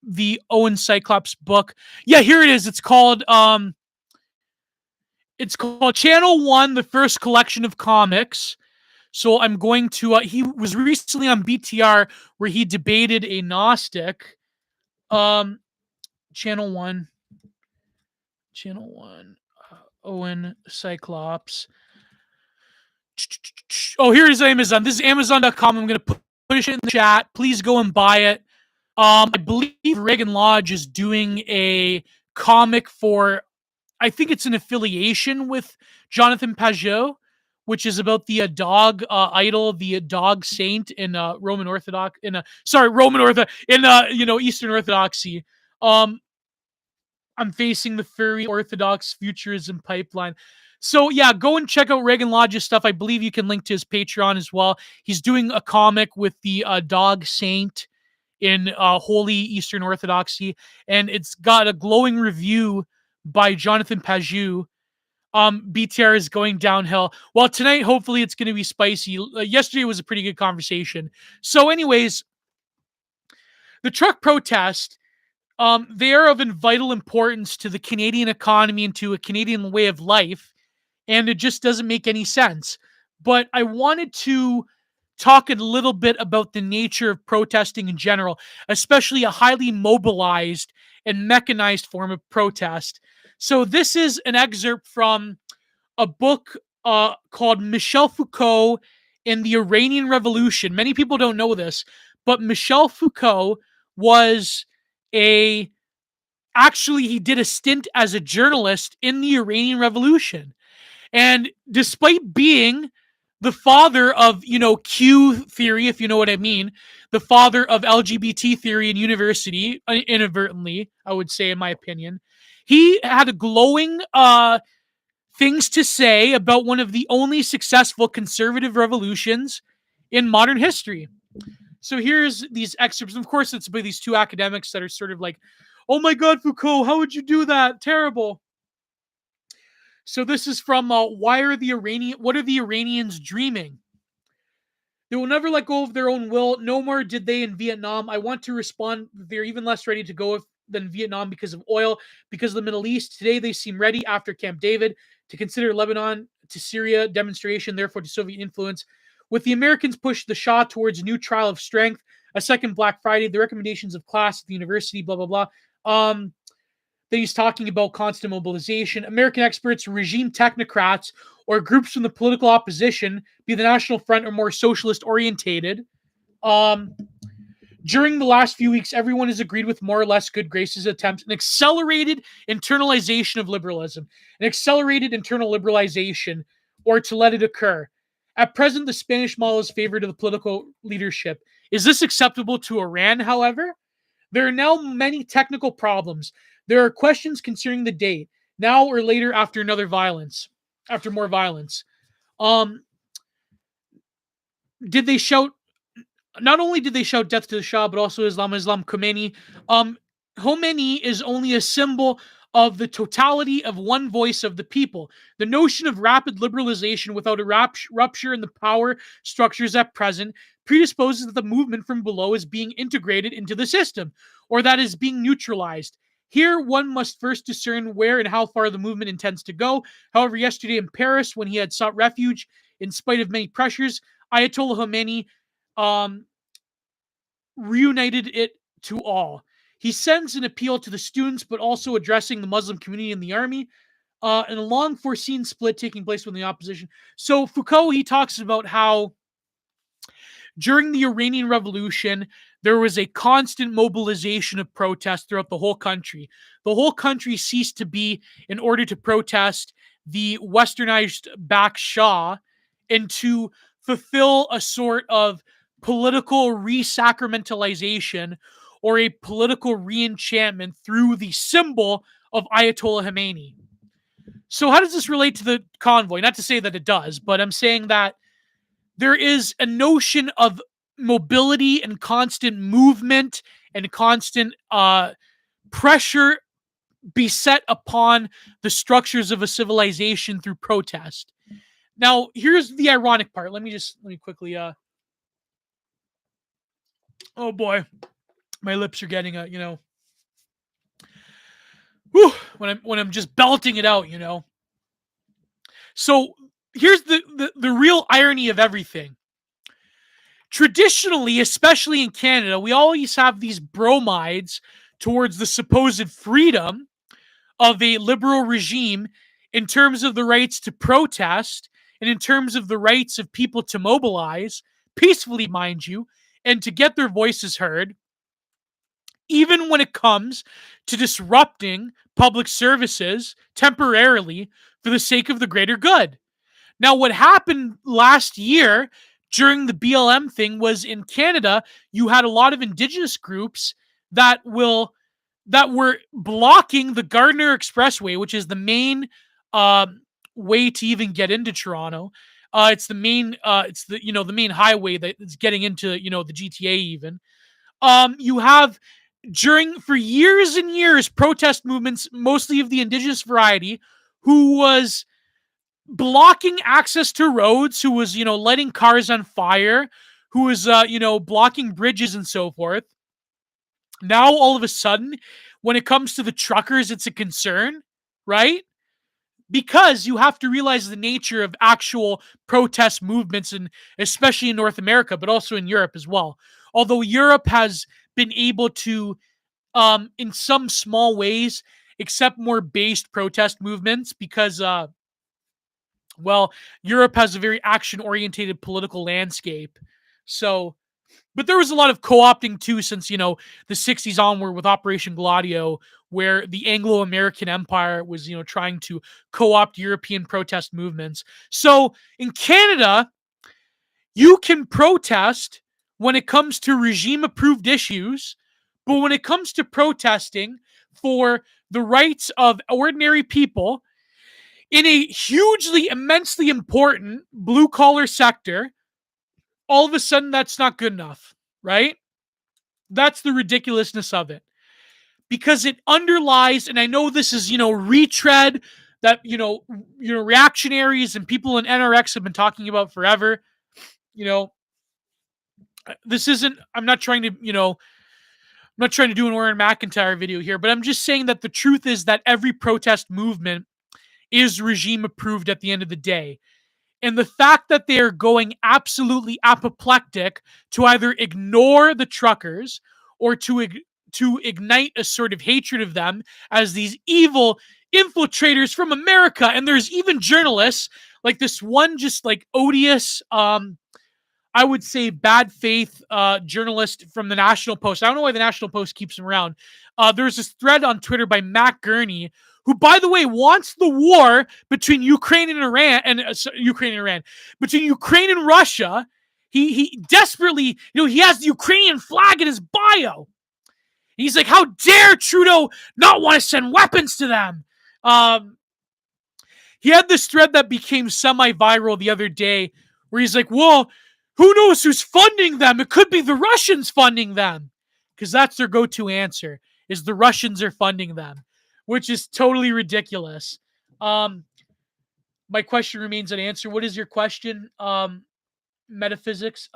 the Owen Cyclops book. Yeah, here it is. It's called Channel 1, the first collection of comics. So I'm going to he was recently on BTR where he debated a Gnostic. Channel 1 Owen Cyclops. Oh, here is Amazon. This is Amazon.com. I'm going to push it in the chat. Please go and buy it. I believe Reagan Lodge is doing a comic for, I think it's an affiliation with Jonathan Pajot, which is about the dog idol, the dog saint in Roman Orthodox, Eastern Orthodoxy. I'm facing the furry Orthodox futurism pipeline. So yeah, go and check out Reagan Lodge's stuff. I believe you can link to his Patreon as well. He's doing a comic with the dog saint in Holy Eastern Orthodoxy, and it's got a glowing review by Jonathan Pajot. BTR is going downhill. Well, tonight, hopefully, it's going to be spicy. Yesterday was a pretty good conversation. So, anyways, the truck protest, they are of vital importance to the Canadian economy and to a Canadian way of life, and it just doesn't make any sense. But I wanted to talk a little bit about the nature of protesting in general, especially a highly mobilized and mechanized form of protest. So this is an excerpt from a book called Michel Foucault in the Iranian Revolution. Many people don't know this, but Michel Foucault was a actually he did a stint as a journalist in the Iranian Revolution. And despite being the father of, Q theory, if you know what I mean, the father of LGBT theory in university, inadvertently, I would say, in my opinion, he had a glowing things to say about one of the only successful conservative revolutions in modern history. So here's these excerpts. Of course, it's by these two academics that are sort of like, "Oh my God, Foucault, how would you do that? Terrible." So this is from What are the Iranians dreaming? They will never let go of their own will. No more did they in Vietnam. I want to respond. They're even less ready to go than Vietnam because of oil, because of the Middle East. Today they seem ready after Camp David to consider Lebanon to Syria demonstration, therefore to Soviet influence. With the Americans push the Shah towards a new trial of strength, a second Black Friday, the recommendations of class at the university, blah, blah, blah. Then he's talking about constant mobilization. American experts, regime technocrats, or groups from the political opposition, be the National Front or more socialist orientated. Um, During the last few weeks, everyone has agreed with more or less good graces attempts an accelerated internalization of liberalism, an accelerated internal liberalization, or to let it occur. At present, the Spanish model is favored to the political leadership. Is this acceptable to Iran, however? There are now many technical problems. There are questions concerning the date, now or later after more violence. Um, did they shout Not only did they shout death to the Shah, but also Islam, Islam, Khomeini. Khomeini is only a symbol of the totality of one voice of the people. The notion of rapid liberalization without a rupture in the power structures at present predisposes that the movement from below is being integrated into the system, or that is being neutralized. Here, one must first discern where and how far the movement intends to go. However, yesterday in Paris, when he had sought refuge in spite of many pressures, Ayatollah Khomeini um, reunited it to all. He sends an appeal to the students, but also addressing the Muslim community in the army, and a long foreseen split taking place within the opposition. So Foucault, he talks about how during the Iranian Revolution, there was a constant mobilization of protest throughout the whole country. The whole country ceased to be in order to protest the westernized back Shah and to fulfill a sort of political re-sacramentalization or a political re-enchantment through the symbol of Ayatollah Khomeini. So how does this relate to the convoy? Not to say that it does, but I'm saying that there is a notion of mobility and constant movement and constant pressure beset upon the structures of a civilization through protest. Now, here's the ironic part. Let me quickly oh boy, my lips are getting whew, when I'm just belting it out, So here's the real irony of everything. Traditionally, especially in Canada, we always have these bromides towards the supposed freedom of a liberal regime in terms of the rights to protest and in terms of the rights of people to mobilize peacefully, mind you, and to get their voices heard, even when it comes to disrupting public services temporarily for the sake of the greater good. Now, what happened last year during the BLM thing was in Canada, you had a lot of Indigenous groups that were blocking the Gardiner Expressway, which is the main way to even get into Toronto. It's the main, the main highway that is getting into the GTA. Even you have for years and years protest movements, mostly of the Indigenous variety, who was blocking access to roads, who was lighting cars on fire, who was blocking bridges and so forth. Now all of a sudden, when it comes to the truckers, it's a concern, right? Because you have to realize the nature of actual protest movements, and especially in North America, but also in Europe as well. Although Europe has been able to, in some small ways, accept more based protest movements because, Europe has a very action-oriented political landscape. So But there was a lot of co-opting too, since the '60s onward with Operation Gladio, where the Anglo-American Empire was trying to co-opt European protest movements. So in Canada, you can protest when it comes to regime-approved issues, but when it comes to protesting for the rights of ordinary people in a hugely, immensely important blue-collar sector, all of a sudden that's not good enough, right? That's the ridiculousness of it. Because it underlies, and I know this is, retread that, reactionaries and people in NRX have been talking about forever. This isn't, I'm not trying to, I'm not trying to do an Warren McIntyre video here, but I'm just saying that the truth is that every protest movement is regime approved at the end of the day. And the fact that they are going absolutely apoplectic to either ignore the truckers or to ignite a sort of hatred of them as these evil infiltrators from America. And there's even journalists like this one just like odious I would say bad faith journalist from the National Post. I don't know why the National Post keeps him around. There's this thread on Twitter by Matt Gurney, who, by the way, wants the war between Ukraine and Iran between Ukraine and Russia. He desperately, he has the Ukrainian flag in his bio. He's like, how dare Trudeau not want to send weapons to them? He had this thread that became semi-viral the other day where he's like, well, who knows who's funding them? It could be the Russians funding them. Because that's their go-to answer, is the Russians are funding them, which is totally ridiculous. My question remains unanswered. What is your question? Metaphysics.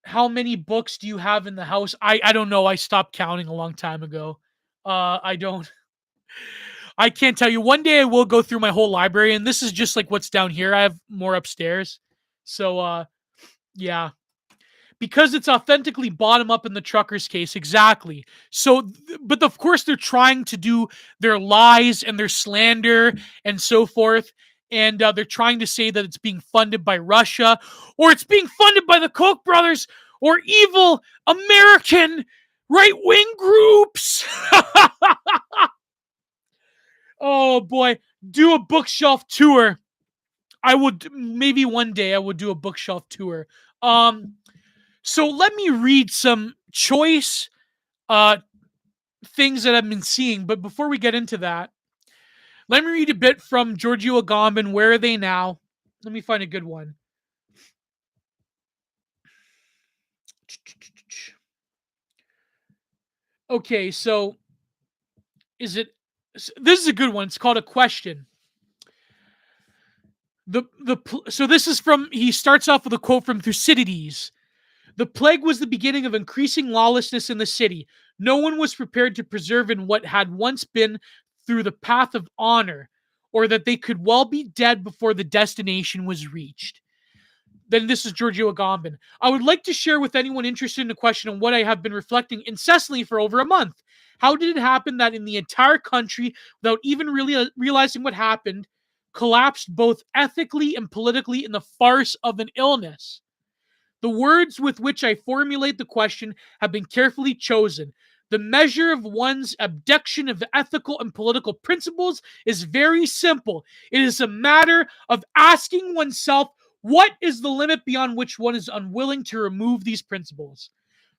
How many books do you have in the house? I don't know. I stopped counting a long time ago. I can't tell you. One day I will go through my whole library, and this is just like what's down here. I have more upstairs. So, yeah. Because it's authentically bottom up in the truckers' case. Exactly. So, but of course they're trying to do their lies and their slander and so forth. And they're trying to say that it's being funded by Russia or it's being funded by the Koch brothers or evil American right-wing groups. Oh boy. Do a bookshelf tour. I would, maybe one day I would do a bookshelf tour. So let me read some choice things that I've been seeing. But before we get into that, let me read a bit from Giorgio Agamben. Where are they now? Let me find a good one. Okay, so this is a good one. It's called A Question. So this is from, he starts off with a quote from Thucydides. The plague was the beginning of increasing lawlessness in the city. No one was prepared to preserve in what had once been through the path of honor, or that they could well be dead before the destination was reached. Then this is Giorgio Agamben. I would like to share with anyone interested in the question on what I have been reflecting incessantly for over a month. How did it happen that in the entire country, without even really realizing what happened, collapsed both ethically and politically in the farce of an illness? The words with which I formulate the question have been carefully chosen. The measure of one's abduction of ethical and political principles is very simple. It is a matter of asking oneself, what is the limit beyond which one is unwilling to remove these principles?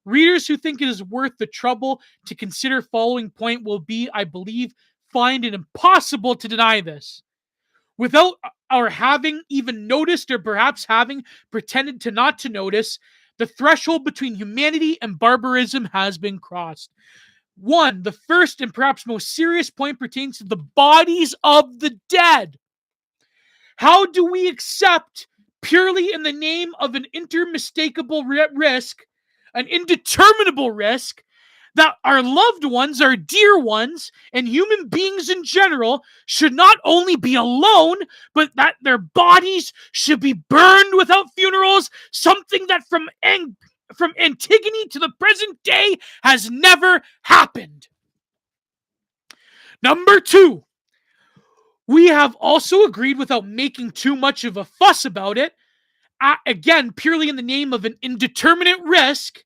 Readers who think it is worth the trouble to consider following point will be, I believe, find it impossible to deny this. Without our having even noticed or perhaps having pretended to not to notice, the threshold between humanity and barbarism has been crossed. One, the first and perhaps most serious point pertains to the bodies of the dead. How do we accept, purely in the name of an intermistakable risk, an indeterminable risk, that our loved ones, our dear ones, and human beings in general should not only be alone, but that their bodies should be burned without funerals, something that from Antigone to the present day has never happened. Number two, we have also agreed, without making too much of a fuss about it, again, purely in the name of an indeterminate risk,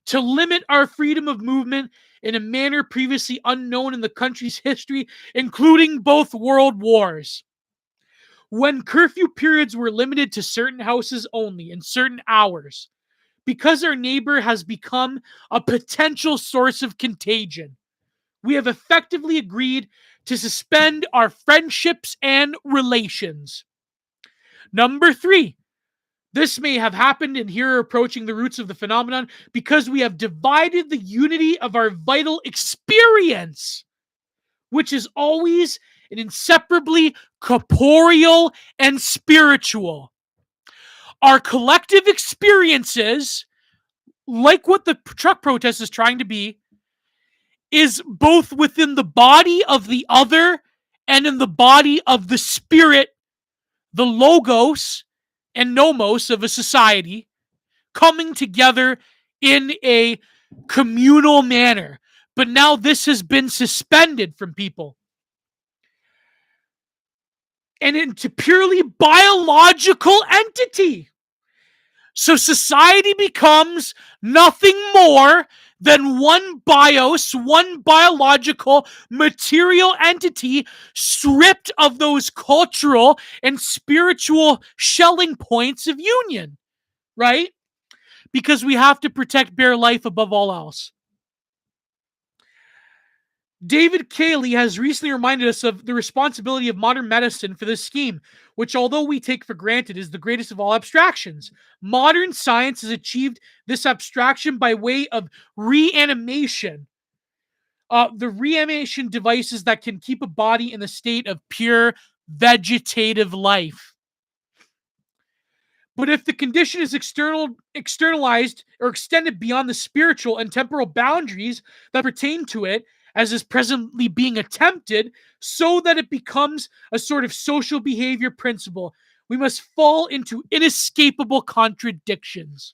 to limit our freedom of movement in a manner previously unknown in the country's history, including both world wars. When curfew periods were limited to certain houses only in certain hours, because our neighbor has become a potential source of contagion, we have effectively agreed to suspend our friendships and relations. Number 3, this may have happened, and here approaching the roots of the phenomenon, because we have divided the unity of our vital experience, which is always and inseparably corporeal and spiritual. Our collective experiences, like what the truck protest is trying to be, is both within the body of the other and in the body of the spirit, the logos and nomos of a society, coming together in a communal manner. But now this has been suspended from people and into purely biological entity. So society becomes nothing more than one bios, one biological material entity stripped of those cultural and spiritual shelling points of union, right? Because we have to protect bare life above all else. David Cayley has recently reminded us of the responsibility of modern medicine for this scheme, which, although we take for granted, is the greatest of all abstractions. Modern science has achieved this abstraction by way of reanimation. The reanimation devices that can keep a body in a state of pure vegetative life. But if the condition is externalized or extended beyond the spiritual and temporal boundaries that pertain to it, as is presently being attempted, so that it becomes a sort of social behavior principle, we must fall into inescapable contradictions.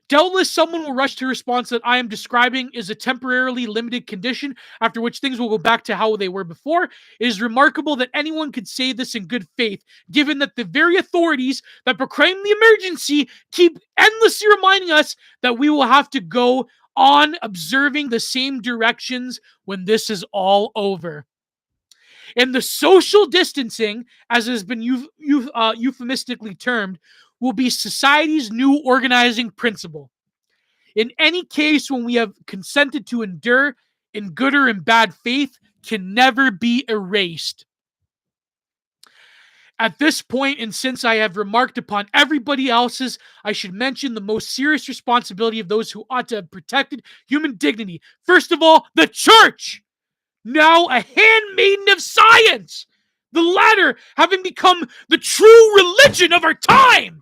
Doubtless, someone will rush to a response that I am describing is a temporarily limited condition, after which things will go back to how they were before. It is remarkable that anyone could say this in good faith, given that the very authorities that proclaim the emergency keep endlessly reminding us that we will have to go on observing the same directions when this is all over. And the social distancing, as has been euphemistically termed, will be society's new organizing principle. In any case, when we have consented to endure in good or in bad faith, can never be erased. At this point, and since I have remarked upon everybody else's, I should mention the most serious responsibility of those who ought to have protected human dignity. First of all, the church, now a handmaiden of science, the latter having become the true religion of our time.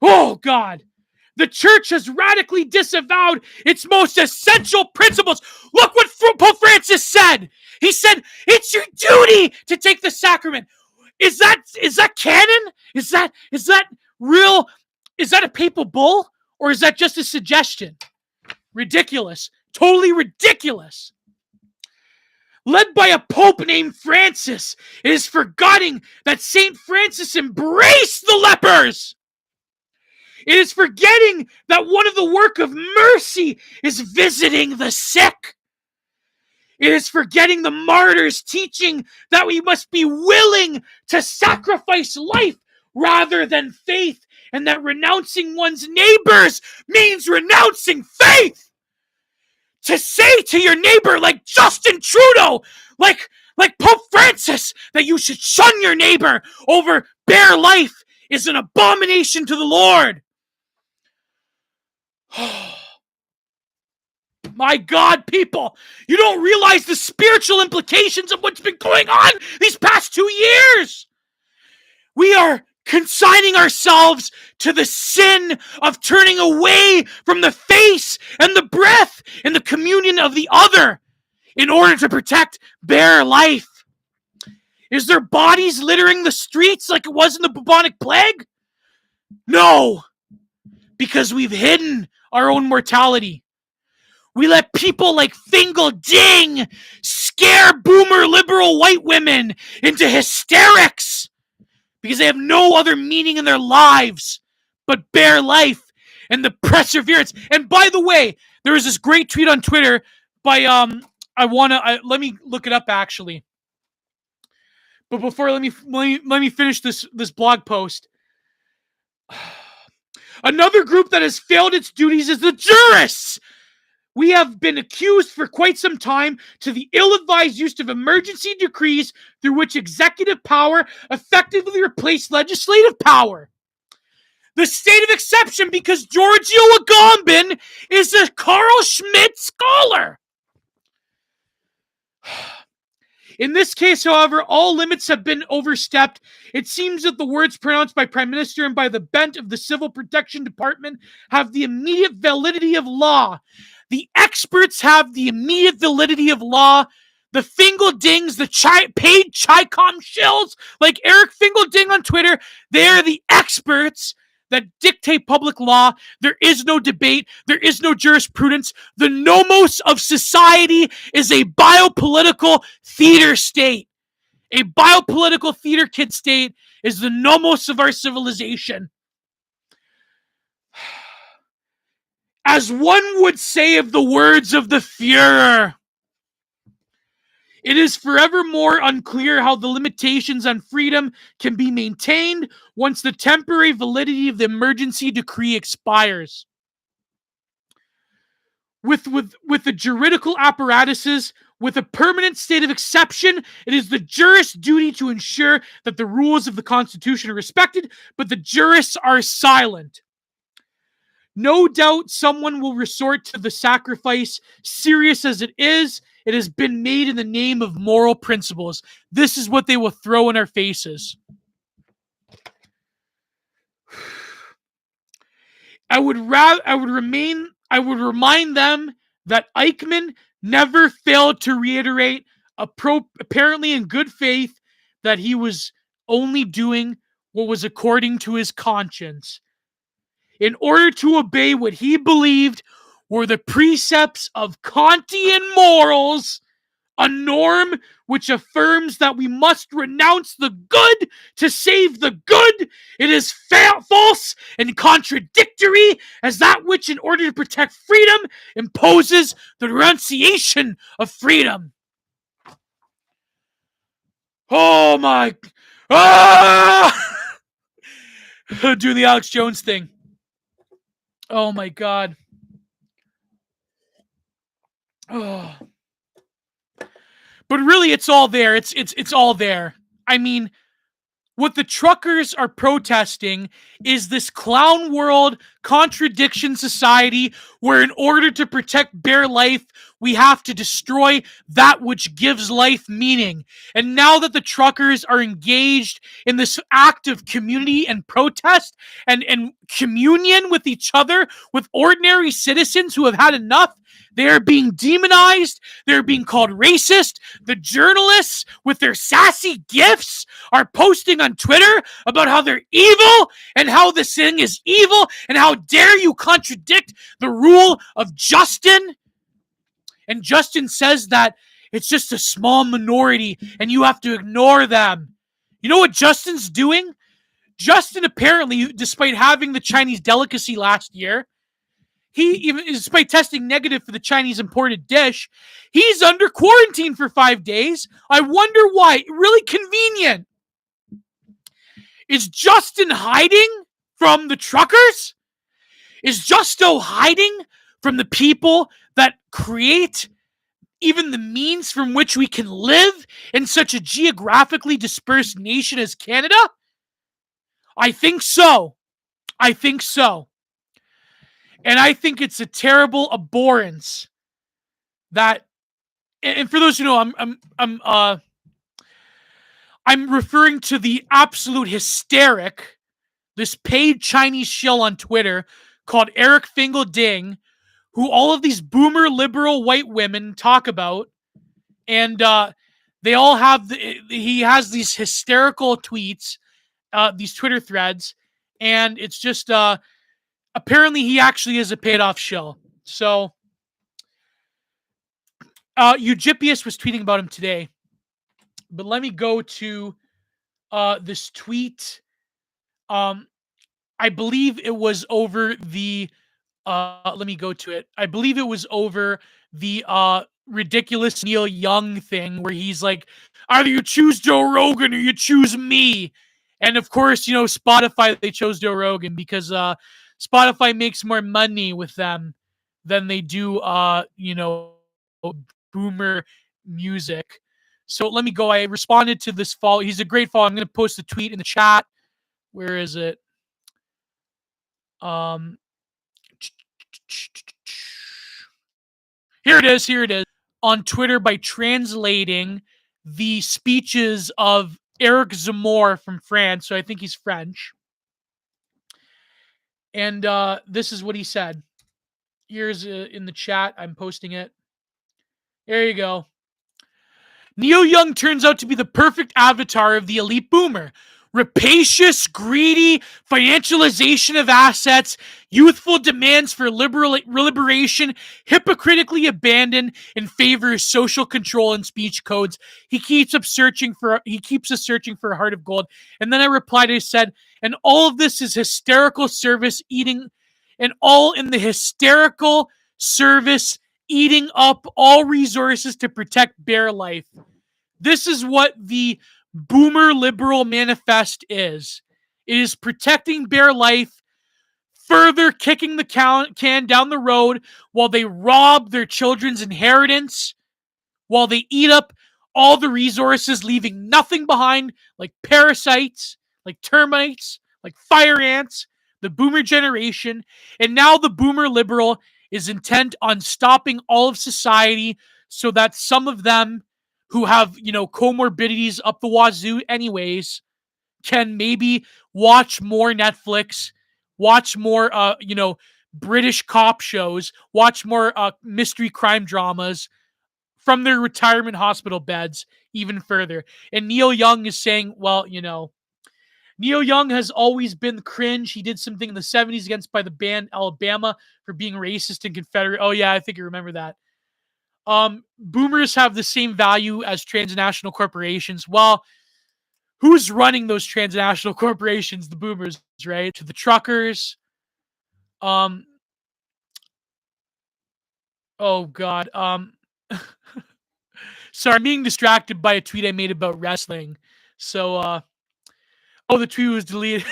Oh, God. The church has radically disavowed its most essential principles. Look what Pope Francis said. He said, it's your duty to take the sacrament. Is that canon? Is that real? Is that a papal bull? Or is that just a suggestion? Ridiculous. Totally ridiculous. Led by a pope named Francis, it is forgetting that St. Francis embraced the lepers. It is forgetting that one of the work of mercy is visiting the sick. It is forgetting the martyrs' teaching that we must be willing to sacrifice life rather than faith, and that renouncing one's neighbors means renouncing faith. To say to your neighbor, like Justin Trudeau, like Pope Francis, that you should shun your neighbor over bare life is an abomination to the Lord. My God, people, you don't realize the spiritual implications of what's been going on these past 2 years. We are consigning ourselves to the sin of turning away from the face and the breath and the communion of the other in order to protect bare life. Is there bodies littering the streets like it was in the bubonic plague? No, because we've hidden our own mortality. We let people like Fingal Ding scare boomer liberal white women into hysterics because they have no other meaning in their lives but bare life and the perseverance. And by the way, there was this great tweet on Twitter by let me look it up actually. But before, let me finish this blog post. Another group that has failed its duties is the jurists. We have been accused for quite some time to the ill-advised use of emergency decrees through which executive power effectively replaced legislative power. The state of exception because Giorgio Agamben is a Carl Schmitt scholar. In this case, however, all limits have been overstepped. It seems that the words pronounced by Prime Minister and by the bent of the Civil Protection Department have the immediate validity of law. The experts have the immediate validity of law. The Fingeldings, the paid Chi-Com shills like Eric Fingelding on Twitter, they're the experts that dictate public law. There is no debate. There is no jurisprudence. The nomos of society is a biopolitical theater state. A biopolitical theater kid state is the nomos of our civilization. As one would say of the words of the Führer, it is forevermore unclear how the limitations on freedom can be maintained once the temporary validity of the emergency decree expires. With the juridical apparatuses, with a permanent state of exception, it is the jurist's duty to ensure that the rules of the Constitution are respected, but the jurists are silent. No doubt someone will resort to the sacrifice, serious as it is. It has been made in the name of moral principles. This is what they will throw in our faces. I would remind them that Eichmann never failed to reiterate, apparently in good faith, that he was only doing what was according to his conscience, in order to obey what he believed were the precepts of Kantian morals, a norm which affirms that we must renounce the good to save the good. It is false and contradictory as that which, in order to protect freedom, imposes the renunciation of freedom. Oh my... Ah! Do the Alex Jones thing. Oh my God. Oh. But really, it's all there. It's all there. I mean, what the truckers are protesting is this clown world contradiction society where in order to protect bare life, we have to destroy that which gives life meaning. And now that the truckers are engaged in this act of community and protest and communion with each other, with ordinary citizens who have had enough, they are being demonized. They're being called racist. The journalists with their sassy gifs are posting on Twitter about how they're evil and how this thing is evil and how dare you contradict the rule of Justin. And Justin says that it's just a small minority and you have to ignore them. You know what Justin's doing? Justin apparently, despite having the Chinese delicacy last year, he, even despite testing negative for the Chinese imported dish, he's under quarantine for 5 days. I wonder why. Really convenient. Is Justin hiding from the truckers? Is Justo hiding from the people that create even the means from which we can live in such a geographically dispersed nation as Canada? I think so. I think so. And I think it's a terrible abhorrence that, and for those who know, I'm referring to the absolute hysteric, this paid Chinese shill on Twitter called Eric Fingelding, who all of these boomer liberal white women talk about, and they all have he has these hysterical tweets, these Twitter threads, and it's just apparently he actually is a paid-off shill. So, Eugipius was tweeting about him today. But let me go to this tweet. Um, I believe it was over the let me go to it. I believe it was over the ridiculous Neil Young thing where he's like, either you choose Joe Rogan or you choose me. And of course, Spotify, they chose Joe Rogan because Spotify makes more money with them than they do boomer music. So let me go. I responded to this follow. He's a great follow. I'm gonna post a tweet in the chat. Where is it? Um Here it is. Here it is. On Twitter by translating the speeches of Eric Zemmour from France. So I think he's French. And this is what he said. Here's in the chat. I'm posting it. There you go. Neil Young turns out to be the perfect avatar of the elite boomer. Rapacious, greedy, financialization of assets, youthful demands for liberation, hypocritically abandoned in favor of social control and speech codes. He keeps us searching for a heart of gold. And then I replied, I said, and all of this is hysterical service eating, and all in the hysterical service eating up all resources to protect bare life. This is what the boomer liberal manifest is. It is protecting bare life, further kicking the can down the road while they rob their children's inheritance, while they eat up all the resources, leaving nothing behind, like parasites, like termites, like fire ants, the boomer generation. And now the boomer liberal is intent on stopping all of society so that some of them who have, comorbidities up the wazoo anyways, can maybe watch more Netflix, watch more, British cop shows, watch more mystery crime dramas from their retirement hospital beds even further. And Neil Young is saying, well, Neil Young has always been cringe. He did something in the 70s against by the band Alabama for being racist and Confederate. Oh, yeah, I think you remember that. Boomers have the same value as transnational corporations. Well, who's running those transnational corporations? The boomers, right? To the truckers. Um, oh God. Sorry, I'm being distracted by a tweet I made about wrestling. So, the tweet was deleted.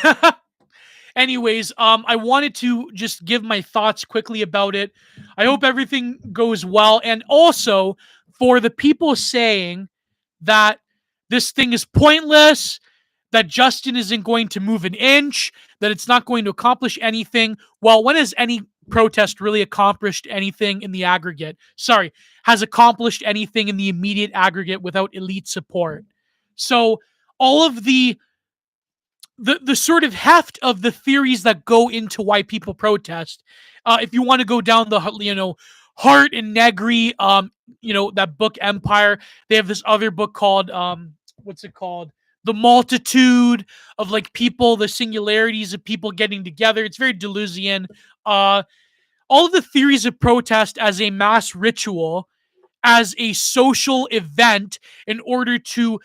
Anyways, I wanted to just give my thoughts quickly about it. I hope everything goes well. And also, for the people saying that this thing is pointless, that Justin isn't going to move an inch, that it's not going to accomplish anything. Well, when has any protest really accomplished anything in the aggregate? Sorry, has accomplished anything in the immediate aggregate without elite support? So all of the sort of heft of the theories that go into why people protest. If you want to go down the Hart and Negri, that book Empire. They have this other book called what's it called? The Multitude of like people, the singularities of people getting together. It's very Deleuzian. All of the theories of protest as a mass ritual, as a social event in order to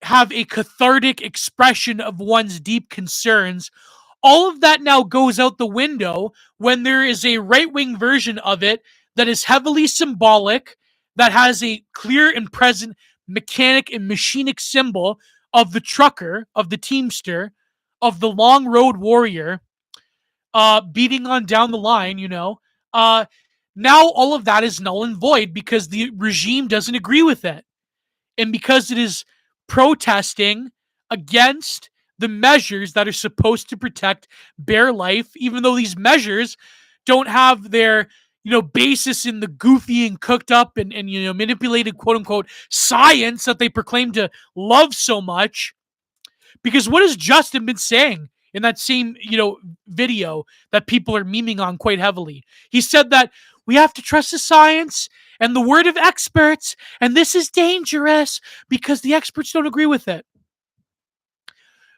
have a cathartic expression of one's deep concerns. All of that now goes out the window when there is a right-wing version of it that is heavily symbolic, that has a clear and present mechanic and machinic symbol of the trucker, of the teamster, of the long road warrior, beating on down the line, now all of that is null and void because the regime doesn't agree with it. And because it is protesting against the measures that are supposed to protect bare life, even though these measures don't have their basis in the goofy and cooked up and manipulated quote unquote science that they proclaim to love so much. Because what has Justin been saying in that same video that people are memeing on quite heavily? He said that we have to trust the science and the word of experts, and this is dangerous because the experts don't agree with it.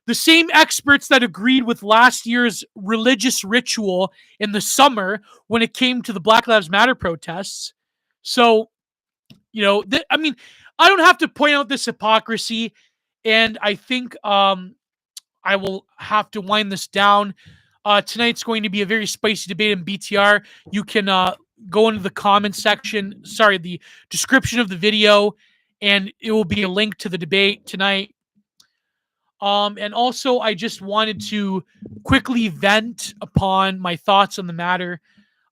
The same experts that agreed with last year's religious ritual in the summer when it came to the Black Lives Matter protests. So, I don't have to point out this hypocrisy. And I think I will have to wind this down. Tonight's going to be a very spicy debate in BTR. You can go into the comments section, sorry, the description of the video, and it will be a link to the debate tonight. And also, I just wanted to quickly vent upon my thoughts on the matter.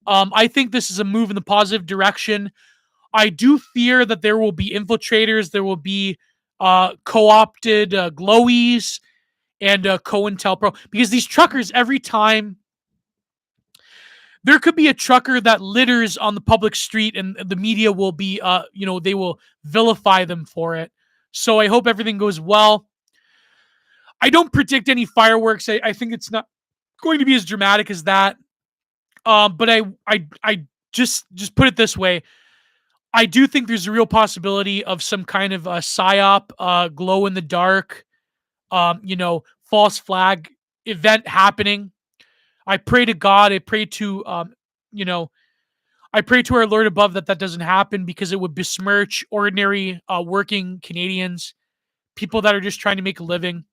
I think this is a move in the positive direction. I do fear that there will be infiltrators, there will be co-opted glowies, and COINTELPRO, because these truckers, every time there could be a trucker that litters on the public street, and the media will be, they will vilify them for it. So I hope everything goes well. I don't predict any fireworks. I think it's not going to be as dramatic as that. But I just put it this way. I do think there's a real possibility of some kind of a psyop, glow in the dark, false flag event happening. I pray to God. I pray to, I pray to our Lord above that doesn't happen, because it would besmirch ordinary working Canadians, people that are just trying to make a living.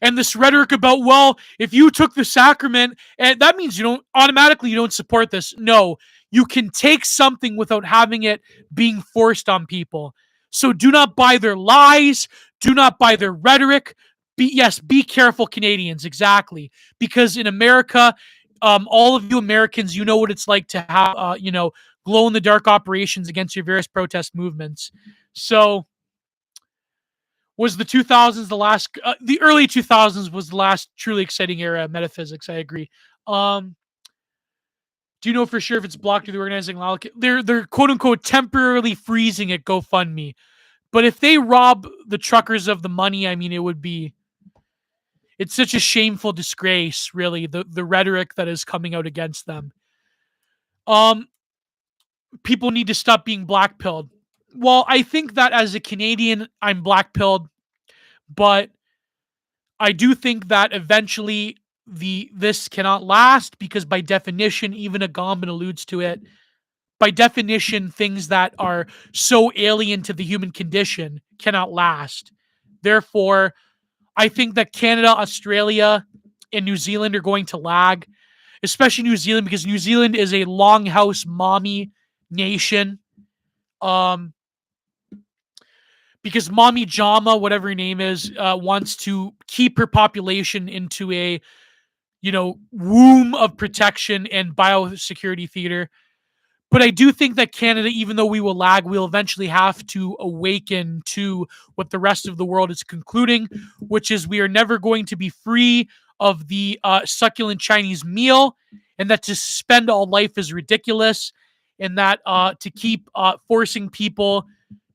And this rhetoric about, well, if you took the sacrament, and that means you don't support this. No, you can take something without having it being forced on people. So do not buy their lies. Do not buy their rhetoric. Be careful, Canadians. Exactly. Because in America, all of you Americans, you know what it's like to have, glow in the dark operations against your various protest movements. So, was the 2000s the early 2000s was the last truly exciting era of metaphysics. I agree. Do you know for sure if it's blocked through the organizing? They're quote unquote temporarily freezing at GoFundMe. But if they rob the truckers of the money, I mean, it's such a shameful disgrace, really, the rhetoric that is coming out against them. People need to stop being blackpilled. Well, I think that as a Canadian, I'm blackpilled, but I do think that eventually this cannot last, because by definition, even Agamben alludes to it, by definition, things that are so alien to the human condition cannot last. Therefore, I think that Canada, Australia, and New Zealand are going to lag, especially New Zealand, because New Zealand is a longhouse mommy nation. Because Mommy Jama, whatever her name is, wants to keep her population into a, womb of protection and biosecurity theater. But I do think that Canada, even though we will lag, we'll eventually have to awaken to what the rest of the world is concluding, which is we are never going to be free of the succulent Chinese meal, and that to suspend all life is ridiculous, and that to keep forcing people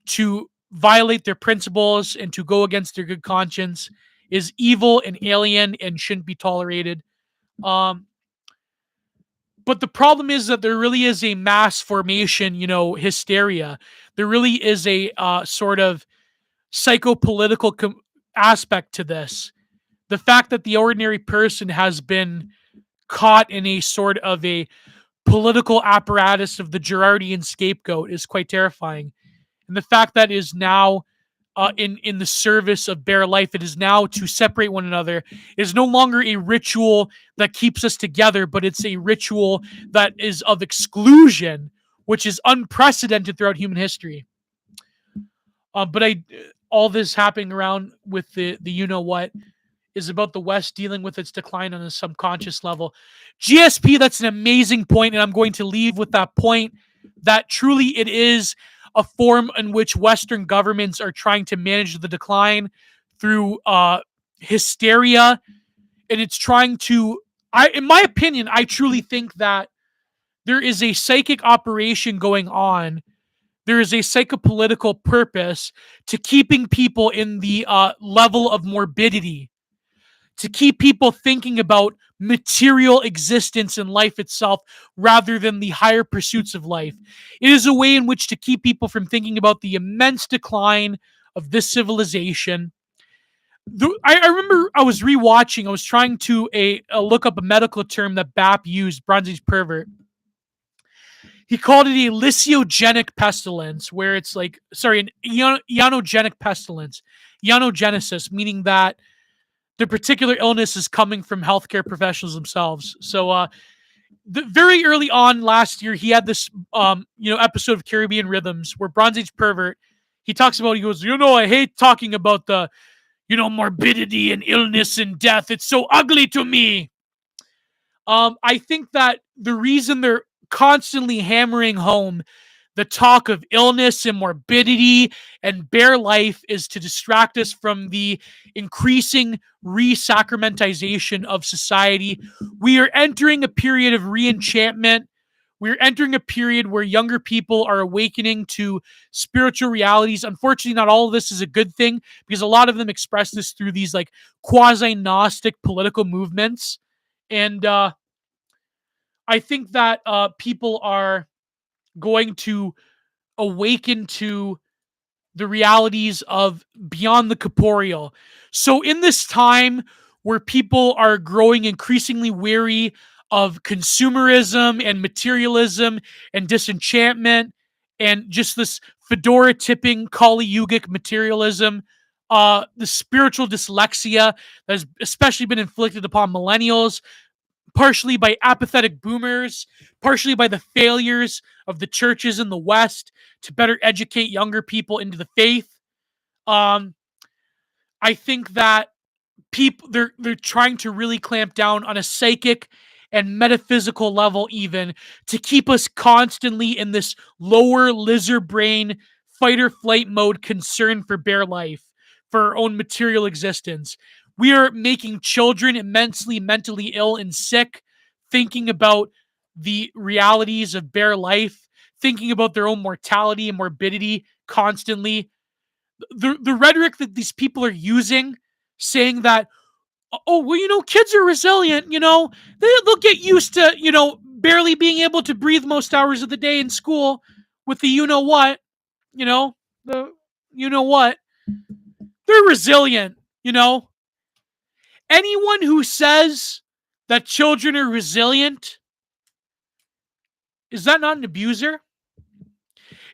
to violate their principles and to go against their good conscience is evil and alien and shouldn't be tolerated. But the problem is that there really is a mass formation, hysteria. There really is a sort of psychopolitical aspect to this. The fact that the ordinary person has been caught in a sort of a political apparatus of the Girardian scapegoat is quite terrifying. And the fact that is now in the service of bare life, it is now to separate one another. It is no longer a ritual that keeps us together, but it's a ritual that is of exclusion, which is unprecedented throughout human history. But all this happening around with the what is about the West dealing with its decline on a subconscious level. GSP, that's an amazing point, and I'm going to leave with that point that truly it is a form in which Western governments are trying to manage the decline through hysteria, and it's trying to, in my opinion, I truly think that there is a psychic operation going on. There is a psychopolitical purpose to keeping people in the level of morbidity, to keep people thinking about material existence in life itself rather than the higher pursuits of life. It is a way in which to keep people from thinking about the immense decline of this civilization. I remember I was rewatching, I was trying to look up a medical term that BAP used, Bronze's pervert. he called it a lysogenic pestilence, where it's like, sorry, an ionogenic pestilence, ionogenesis, meaning that the particular illness is coming from healthcare professionals themselves. So, very early on last year, he had this, episode of Caribbean Rhythms where Bronze Age Pervert, he talks about, he goes, I hate talking about the, morbidity and illness and death. It's so ugly to me. I think that the reason they're constantly hammering home the talk of illness and morbidity and bare life is to distract us from the increasing re-sacramentization of society. We are entering a period of re-enchantment. We're entering a period where younger people are awakening to spiritual realities. Unfortunately, not all of this is a good thing, because a lot of them express this through these like quasi-Gnostic political movements. And I think that people are going to awaken to the realities of beyond the corporeal. So, in this time where people are growing increasingly weary of consumerism and materialism and disenchantment and just this fedora tipping Kali Yugic materialism, the spiritual dyslexia that has especially been inflicted upon millennials, partially by apathetic boomers, partially by the failures of the churches in the West to better educate younger people into the faith. Um, I think that they're trying to really clamp down on a psychic and metaphysical level, even to keep us constantly in this lower lizard brain fight or flight mode, concern for bare life, for our own material existence. We are making children immensely mentally ill and sick, thinking about the realities of bare life, thinking about their own mortality and morbidity constantly. The rhetoric that these people are using, saying that, oh, well, kids are resilient, they'll get used to, barely being able to breathe most hours of the day in school with the what, the what. They're resilient, Anyone who says that children are resilient, is that not an abuser?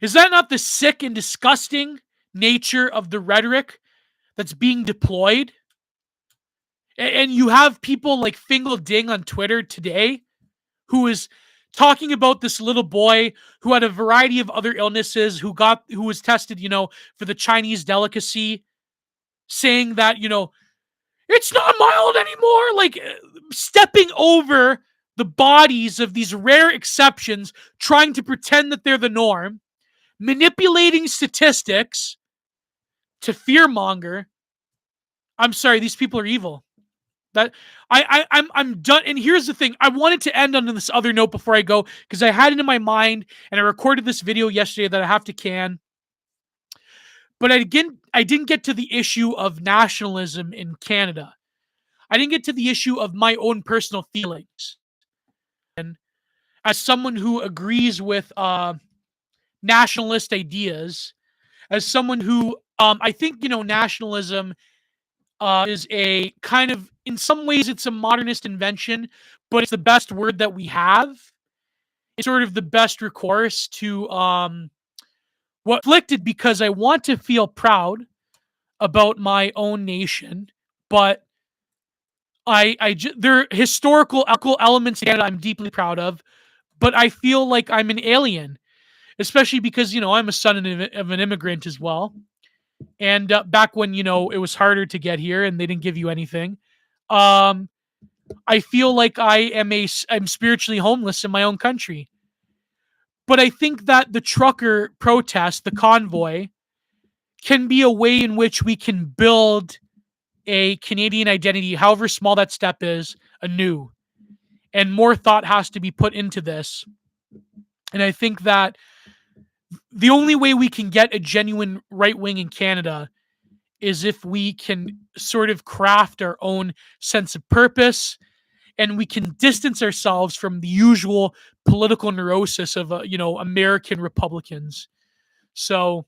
Is that not the sick and disgusting nature of the rhetoric that's being deployed? And you have people like Fingal Ding on Twitter today who is talking about this little boy who had a variety of other illnesses, who was tested, for the Chinese delicacy, saying that, it's not mild anymore, like stepping over the bodies of these rare exceptions, trying to pretend that they're the norm, manipulating statistics to fearmonger. I'm sorry, these people are evil. That I'm done. And here's the thing: I wanted to end on this other note before I go, because I had it in my mind, and I recorded this video yesterday that I have to can. But I didn't get to the issue of nationalism in Canada. I didn't get to the issue of my own personal feelings. And as someone who agrees with nationalist ideas, as someone who I think nationalism is a kind of, in some ways, it's a modernist invention, but it's the best word that we have. It's sort of the best recourse to what afflicted, because I want to feel proud about my own nation, but there are historical elements in Canada I'm deeply proud of, but I feel like I'm an alien, especially because I'm a son of an immigrant as well. And back when it was harder to get here and they didn't give you anything, I feel like I'm spiritually homeless in my own country. But I think that the trucker protest, the convoy, can be a way in which we can build a Canadian identity, however small that step is, anew. And more thought has to be put into this. And I think that the only way we can get a genuine right wing in Canada is if we can sort of craft our own sense of purpose, and we can distance ourselves from the usual political neurosis of American Republicans. So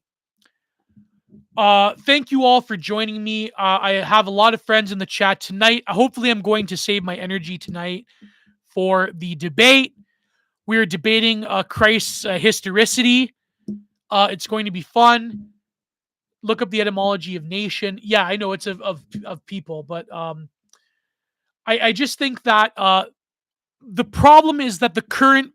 thank you all for joining me. I have a lot of friends in the chat tonight. Hopefully I'm going to save my energy tonight for the debate. We are debating Christ's historicity. It's going to be fun. Look up the etymology of nation. Yeah, I know it's of people, but I just think that the problem is that the current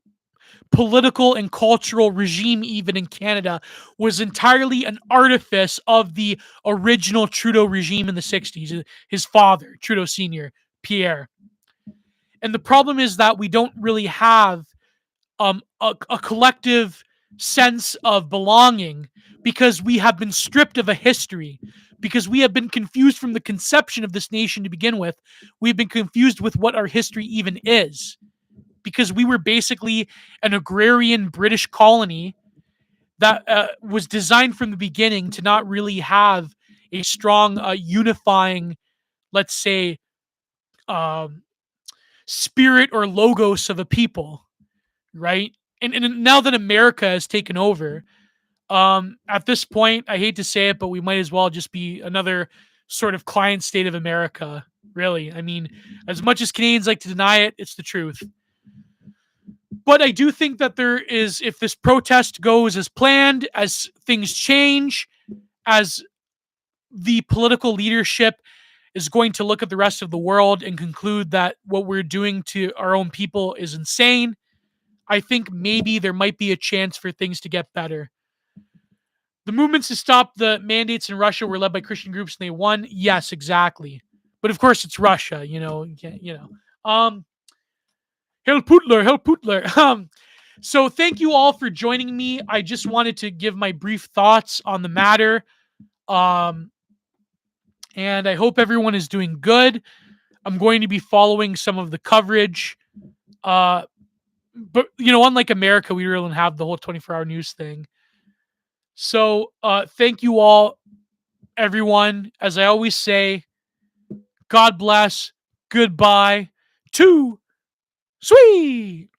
political and cultural regime, even in Canada, was entirely an artifice of the original Trudeau regime in the 60s, his father, Trudeau Sr., Pierre. And the problem is that we don't really have a collective sense of belonging because we have been stripped of a history, because we have been confused from the conception of this nation to begin with. We've been confused with what our history even is, because we were basically an agrarian British colony that was designed from the beginning to not really have a strong unifying, let's say, um, spirit or logos of a people, right? And now that America has taken over, at this point, I hate to say it, but we might as well just be another sort of client state of America. Really, I mean, as much as Canadians like to deny it, it's the truth. But I do think that there is, if this protest goes as planned, as things change, as the political leadership is going to look at the rest of the world and conclude that what we're doing to our own people is insane, I think maybe there might be a chance for things to get better. The movements to stop the mandates in Russia were led by Christian groups and they won. Yes, exactly. But of course, it's Russia. You can't. Hell Putler, Hell Putler. So thank you all for joining me. I just wanted to give my brief thoughts on the matter. Um, and I hope everyone is doing good. I'm going to be following some of the coverage. But unlike America, we really don't have the whole 24-hour news thing. So thank you all, everyone. As I always say, God bless. Goodbye. Too sweet.